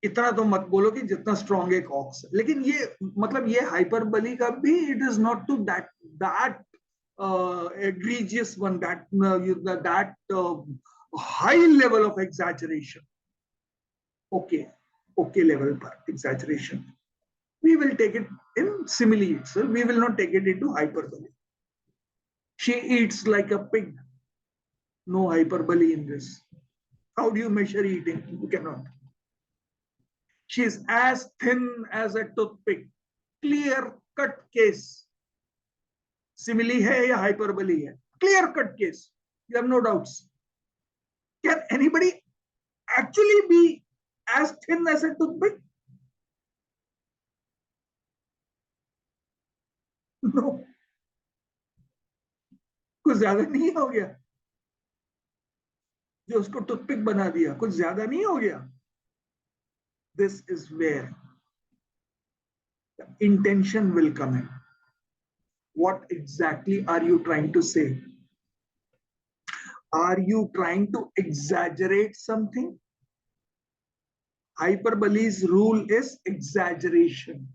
इतना तो मत बोलो कि जितना strong एक aux है, लेकिन ये मतलब ये हाइपरबली का भी it is not too that egregious one, that high level of exaggeration. Okay level par exaggeration. We will take it in simile itself. We will not take it into hyperbole. She eats like a pig. No hyperbole in this. How do you measure eating? You cannot. She is as thin as a toothpick. Clear cut case. Simile है या hyperbole है? clear-cut case. You have no doubts. Can anybody actually be as thin as a toothpick? No. कुछ ज्यादा नहीं हो गया जो उसको टूथपिक बना दिया, कुछ ज्यादा नहीं हो गया. This is where the intention will come in. What exactly are you trying to say? Are you trying to exaggerate something? Hyperbole's rule is exaggeration.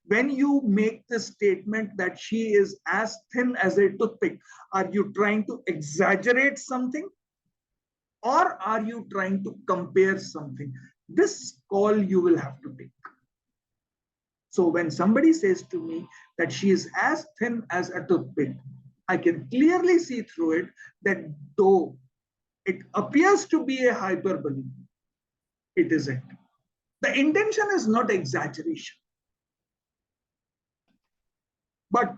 When you make the statement that she is as thin as a toothpick, are you trying to exaggerate something? Or are you trying to compare something? This call you will have to take. So when somebody says to me that she is as thin as a toothpick, I can clearly see through it that though it appears to be a hyperbole, it isn't. The intention is not exaggeration. But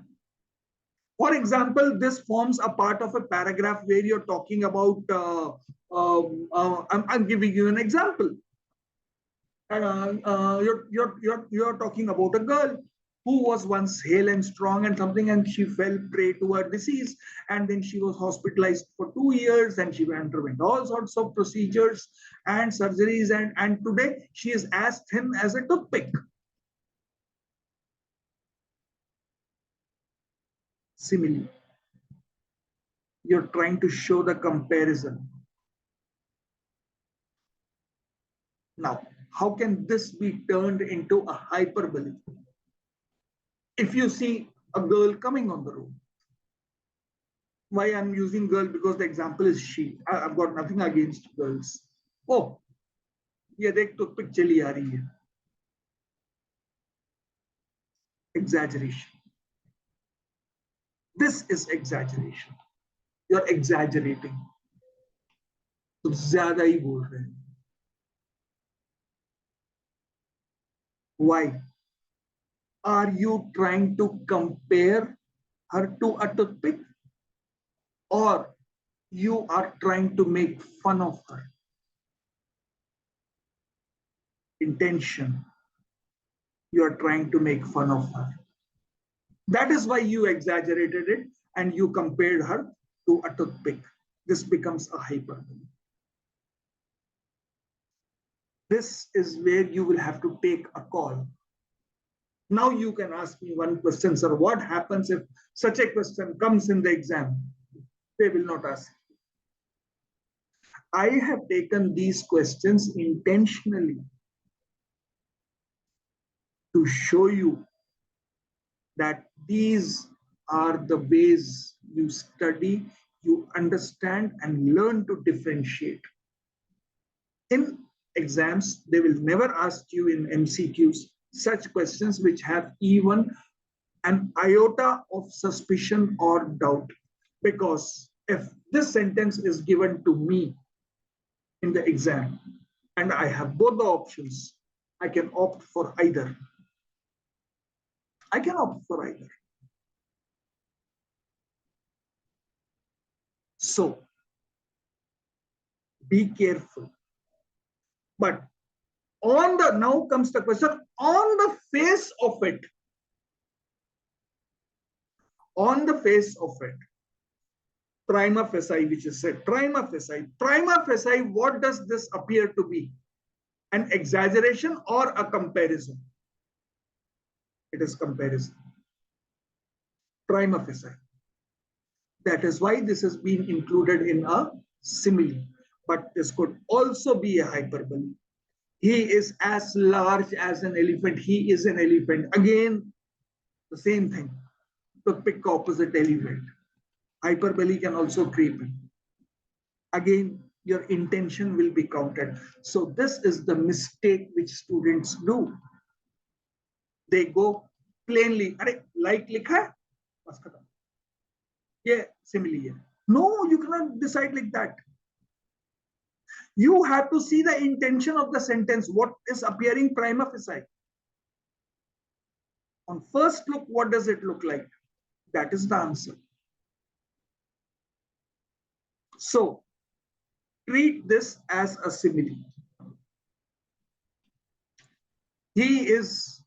for example, this forms a part of a paragraph where you're talking about, I'm giving you an example. You're talking about a girl who was once hale and strong and something, and she fell prey to her disease, and then she was hospitalized for 2 years, and she underwent all sorts of procedures and surgeries, and today she is as thin as a toothpick. Simile. You're trying to show the comparison. Now, how can this be turned into a hyperbole? If you see a girl coming on the road, why I'm using girl? Because the example is she. I've got nothing against girls. Oh, ये देख तो pick चली आ रही है. Exaggeration. This is exaggeration. You're exaggerating. तो ज्यादा ही बोल रहे हैं. Why? Are you trying to compare her to a toothpick? Or you are trying to make fun of her? Intention. You are trying to make fun of her. That is why you exaggerated it and you compared her to a toothpick. This becomes a hyperbole. This is where you will have to take a call. Now you can ask me one question, sir. What happens if such a question comes in the exam? They will not ask. I have taken these questions intentionally to show you that these are the ways you study, you understand, and learn to differentiate. In exams, they will never ask you in MCQs such questions which have even an iota of suspicion or doubt. Because if this sentence is given to me in the exam and I have both the options, I can opt for either. I can opt for either. So be careful. But on the, now comes the question, on the face of it, prima facie, which is said, prima facie, what does this appear to be? An exaggeration or a comparison? It is comparison. Prima facie. That is why this has been included in a simile. But this could also be a hyperbole. He is as large as an elephant. He is an elephant. Again, the same thing. To pick opposite elephant. Hyperbole can also creep in. Again, your intention will be counted. So this is the mistake which students do. They go plainly, like likha hai? Yeah, simile. No, you cannot decide like that. You have to see the intention of the sentence, what is appearing prima facie. On first look, what does it look like? That is the answer. So treat this as a simile. He is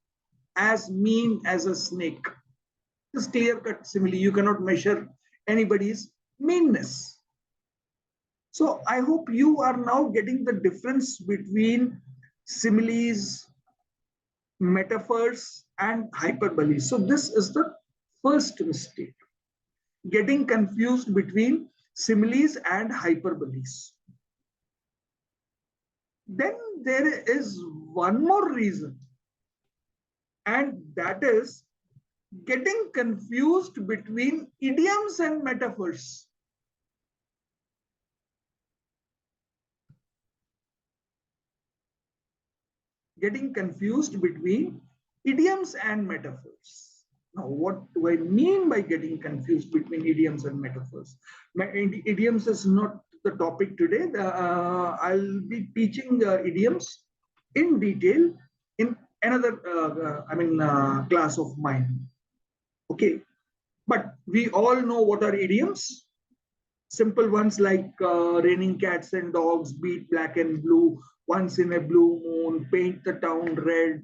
as mean as a snake. This clear-cut simile. You cannot measure anybody's meanness. So I hope you are now getting the difference between similes, metaphors, and hyperbole. So this is the first mistake, getting confused between similes and hyperboles. Then there is one more reason, and that is getting confused between idioms and metaphors. Getting confused between idioms and metaphors. Now, what do I mean by getting confused between idioms and metaphors? Idioms is not the topic today. I'll be teaching idioms in detail in another, class of mine. Okay, but we all know what are idioms. Simple ones like raining cats and dogs, beat black and blue, once in a blue moon, paint the town red,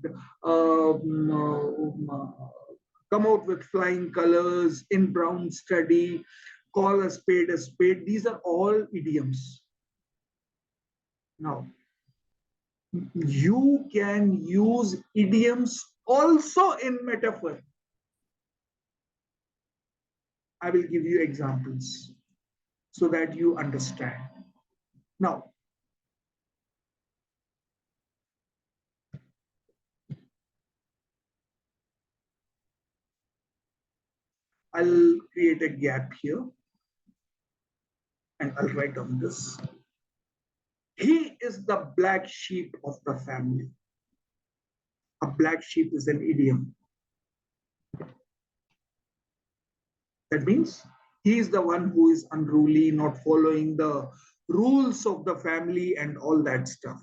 come out with flying colors, in brown study, call a spade a spade. These are all idioms. Now, you can use idioms also in metaphor. I will give you examples so that you understand. Now, I'll create a gap here and I'll write on this. He is the black sheep of the family. A black sheep is an idiom. That means he is the one who is unruly, not following the rules of the family and all that stuff.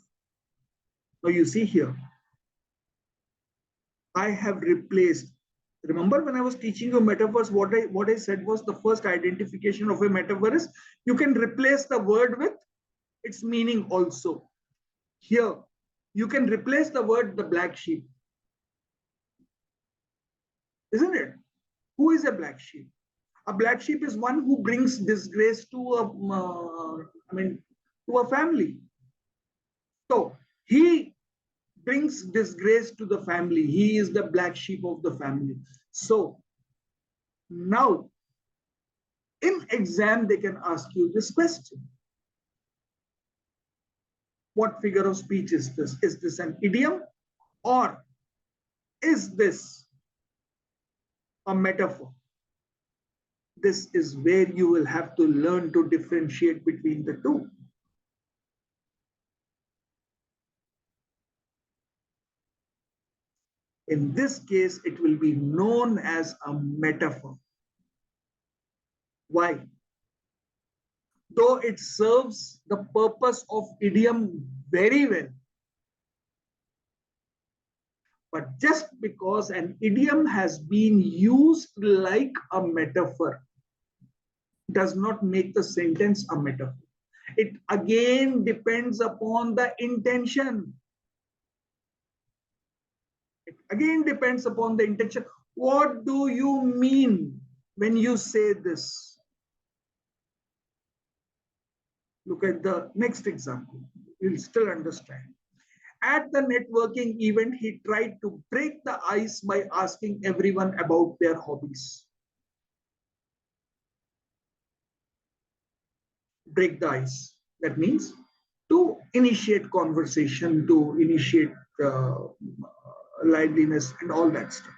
Now you see here, I have replaced. Remember when I was teaching you metaphors, what I said was the first identification of a metaphor is you can replace the word with its meaning also. Here, you can replace the word the black sheep. Isn't it? Who is a black sheep? A black sheep is one who brings disgrace to a family. So he brings disgrace to the family. He is the black sheep of the family. So now in exam, they can ask you this question. What figure of speech is this? Is this an idiom or is this a metaphor? This is where you will have to learn to differentiate between the two. In this case, it will be known as a metaphor. Why? Though it serves the purpose of idiom very well, but just because an idiom has been used like a metaphor does not make the sentence a metaphor. It again depends upon the intention. It again depends upon the intention. What do you mean when you say this? Look at the next example. You'll still understand. At the networking event, he tried to break the ice by asking everyone about their hobbies. Break the ice. That means to initiate conversation, to initiate liveliness and all that stuff.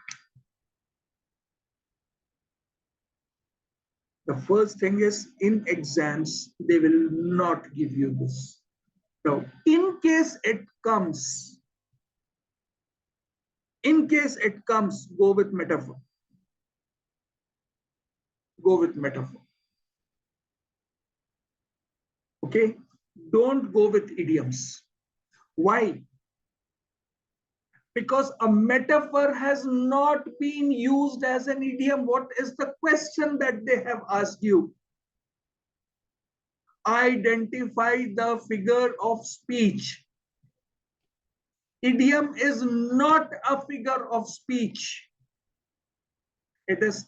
The first thing is in exams, they will not give you this. Now, in case it comes, go with metaphor. Go with metaphor. Okay? Don't go with idioms. Why? Because a metaphor has not been used as an idiom. What is the question that they have asked you? Identify the figure of speech. Idiom is not a figure of speech. It is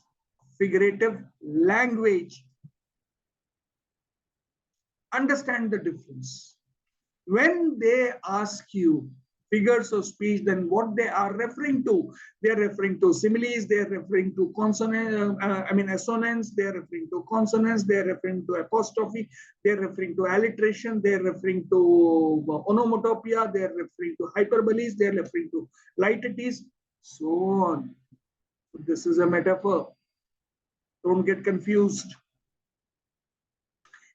figurative language. Understand the difference. When they ask you figures of speech, then what they are referring to? They're referring to similes, they're referring to consonant, assonance, they're referring to consonants, they're referring to apostrophe, they're referring to alliteration, they're referring to onomatopoeia, they're referring to hyperboles, they're referring to lightities, so on. This is a metaphor. Don't get confused.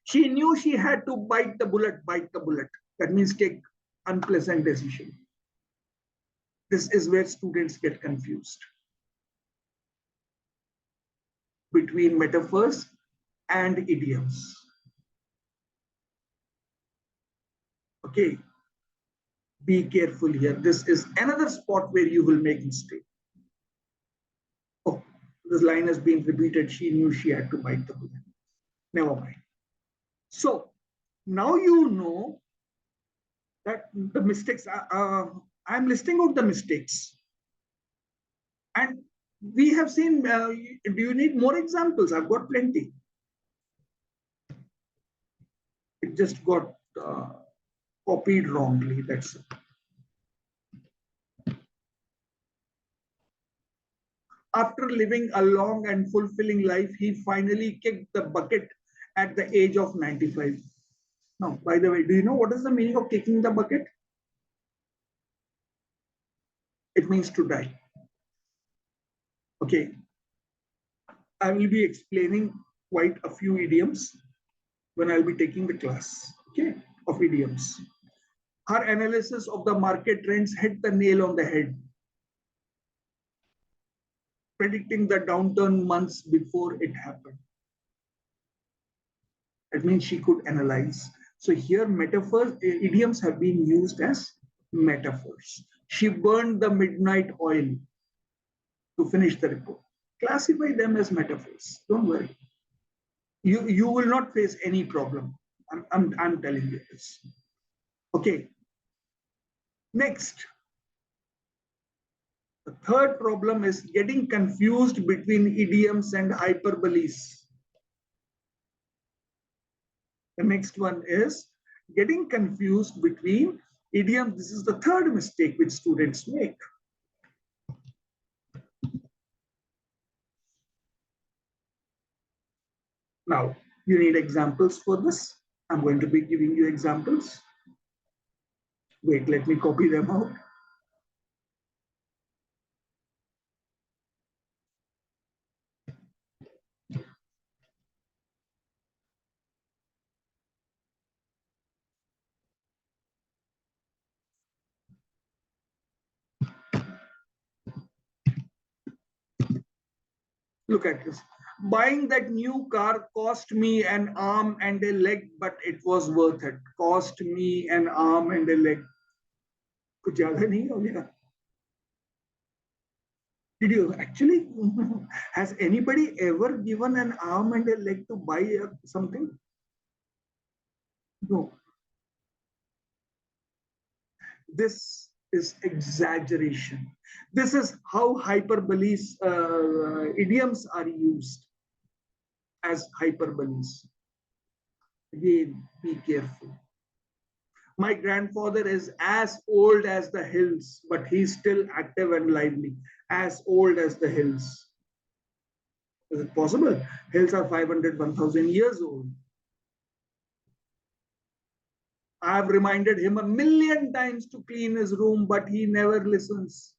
She knew she had to bite the bullet, bite the bullet. That means take unpleasant decision. This is where students get confused between metaphors and idioms. Okay, be careful here. This is another spot where you will make mistake. Oh, this line has been repeated. She knew she had to bite the bullet. Never mind. So now you know that the mistakes, I'm listing out the mistakes. And we have seen, do you need more examples? I've got plenty. It just got copied wrongly, that's it. After living a long and fulfilling life, he finally kicked the bucket at the age of 95. Now, by the way, do you know what is the meaning of kicking the bucket? It means to die. Okay. I will be explaining quite a few idioms when I'll be taking the class, okay, of idioms. Her analysis of the market trends hit the nail on the head, predicting the downturn months before it happened. That means she could analyze. So here metaphors, idioms have been used as metaphors. She burned the midnight oil to finish the report. Classify them as metaphors. Don't worry. You will not face any problem. I'm telling you this. Okay. Next. The third problem is getting confused between idioms and hyperboles. The next one is getting confused between idioms. This is the third mistake which students make. Now, you need examples for this. I'm going to be giving you examples. Wait, let me copy them out. Look at this. Buying that new car cost me an arm and a leg, but it was worth it. Cost me an arm and a leg. कुछ ज़्यादा नहीं हो गया? Did you actually, has anybody ever given an arm and a leg to buy something? No. This is exaggeration. This is how hyperboles, idioms are used as hyperboles. Again, be careful. My grandfather is as old as the hills, but he's still active and lively. As old as the hills. Is it possible? Hills are 500, 1000 years old. I have reminded him a million times to clean his room, but he never listens.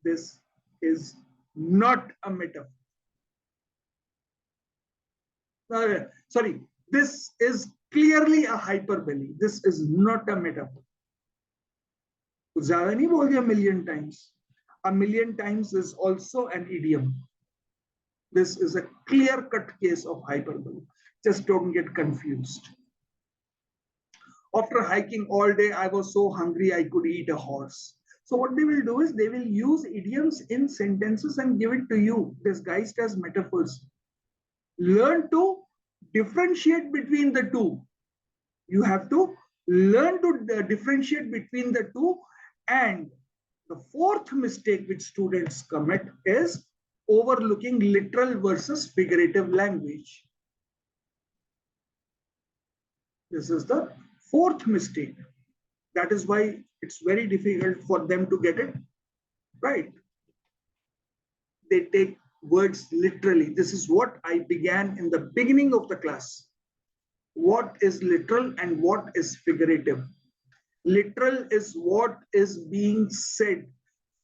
This is not a metaphor. Sorry, this is clearly a hyperbole. This is not a metaphor. ज़्यादा नहीं बोल दिया million times. A million times is also an idiom. This is a clear-cut case of hyperbole. Just don't get confused. After hiking all day, I was so hungry I could eat a horse. So what they will do is they will use idioms in sentences and give it to you, disguised as metaphors. Learn to differentiate between the two. You have to learn to differentiate between the two. And the fourth mistake which students commit is overlooking literal versus figurative language. This is the fourth mistake. That is why it's very difficult for them to get it right. They take words literally. This is what I began in the beginning of the class. What is literal and what is figurative? Literal is what is being said.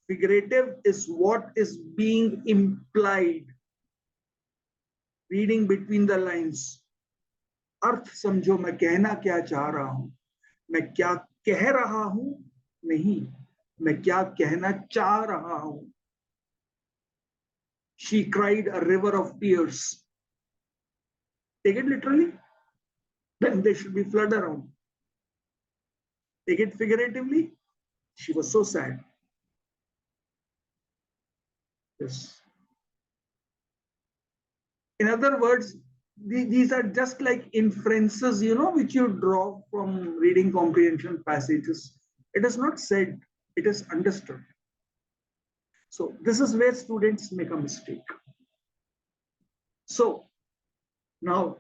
Figurative is what is being implied. Reading between the lines. अर्थ समझो मैं कहना क्या चाह रहा हूं. मैं क्या कह रहा हूं नहीं, मैं क्या कहना चाह रहा हूं. She cried a river of tears. Take it literally, then they should be flood around. Take it figuratively, she was so sad. Yes. In other words, these are just like inferences, which you draw from reading comprehension passages. It is not said, it is understood. So this is where students make a mistake. So now,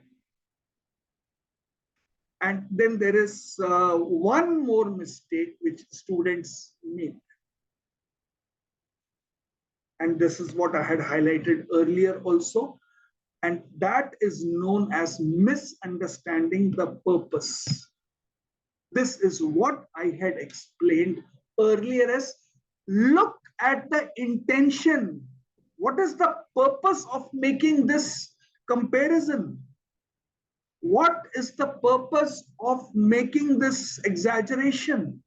and then there is one more mistake which students make. And this is what I had highlighted earlier also. And that is known as misunderstanding the purpose. This is what I had explained earlier as look at the intention. What is the purpose of making this comparison? What is the purpose of making this exaggeration?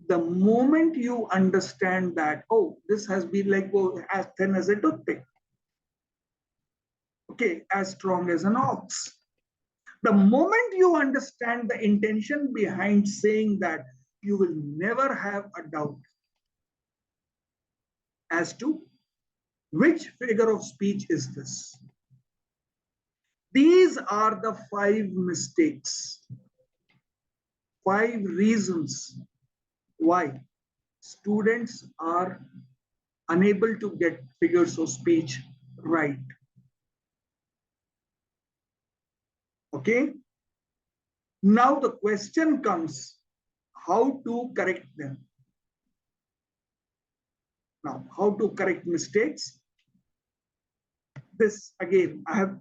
The moment you understand that, oh, this has been like as thin as a toothpick, okay, as strong as an ox. The moment you understand the intention behind saying that, you will never have a doubt as to which figure of speech is this. These are the 5 mistakes, 5 reasons why students are unable to get figures of speech right. Okay? Now the question comes, how to correct them? Now, how to correct mistakes? This again, I have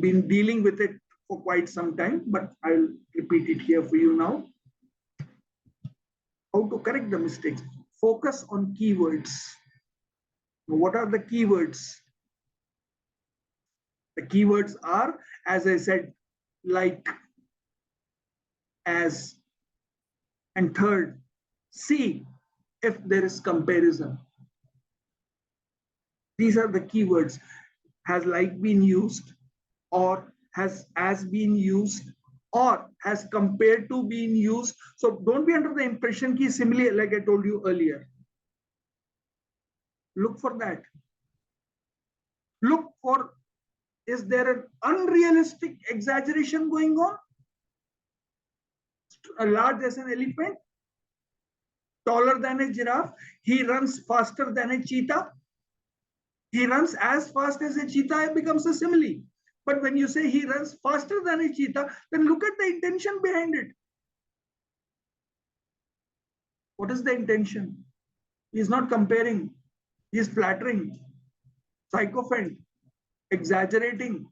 been dealing with it for quite some time, but I'll repeat it here for you now. How to correct the mistakes? Focus on keywords. What are the keywords? The keywords are, as I said, like, as, and third, see if there is comparison. These are the keywords. Has like been used, or has as been used, or has compared to been used. So don't be under the impression ki simile, like I told you earlier. Look for that. Look for, is there an unrealistic exaggeration going on? A large as an elephant, taller than a giraffe, he runs faster than a cheetah. He runs as fast as a cheetah, it becomes a simile. But when you say he runs faster than a cheetah, then look at the intention behind it. What is the intention? He is not comparing. He is flattering, sycophant, exaggerating,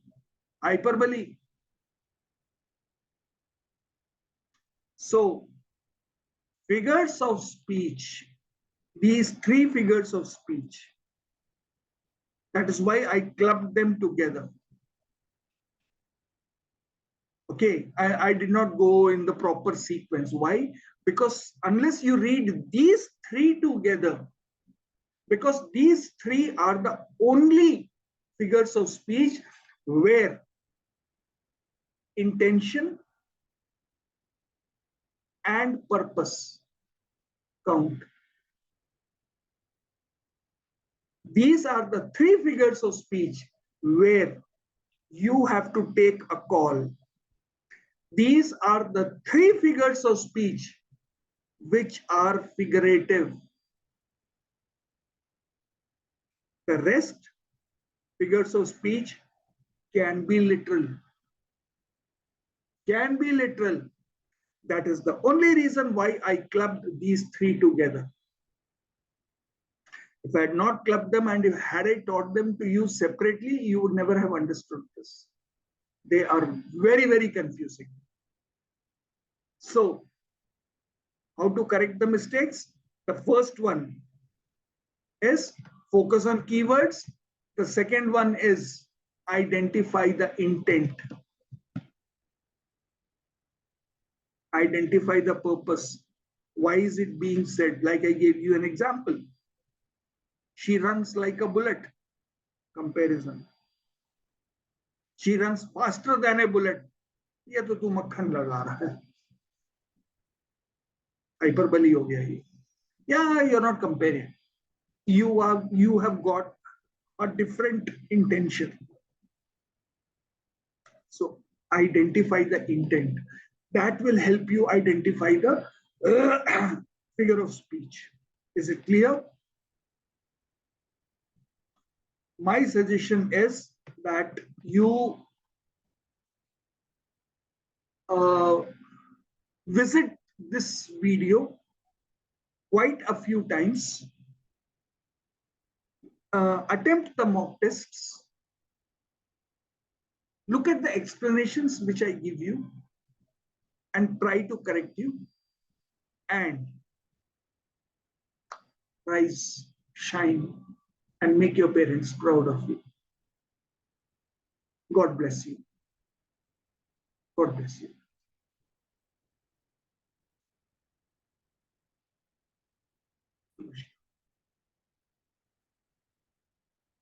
hyperbole. So, figures of speech, these 3 figures of speech, that is why I clubbed them together. Okay, I did not go in the proper sequence. Why? Because unless you read these 3 together, because these 3 are the only figures of speech where intention and purpose count. These are the three figures of speech where you have to take a call. These are the three figures of speech which are figurative. The rest figures of speech can be literal. Can be literal. That is the only reason why I clubbed these three together. If I had not clubbed them and if had I taught them to you separately, you would never have understood this. They are very, very confusing. So, how to correct the mistakes? The first one is focus on keywords. The second one is identify the intent. Identify the purpose. Why is it being said? Like I gave you an example. She runs like a bullet. Comparison. She runs faster than a bullet. ये तो तू मक्खन लगा रहा है. Hyperbole हो गया ये. Yeah, you're not comparing. You have got a different intention. So identify the intent. That will help you identify the figure of speech. Is it clear? My suggestion is that you visit this video quite a few times, attempt the mock tests, look at the explanations which I give you and try to correct you, and rise, shine, and make your parents proud of you. God bless you. God bless you.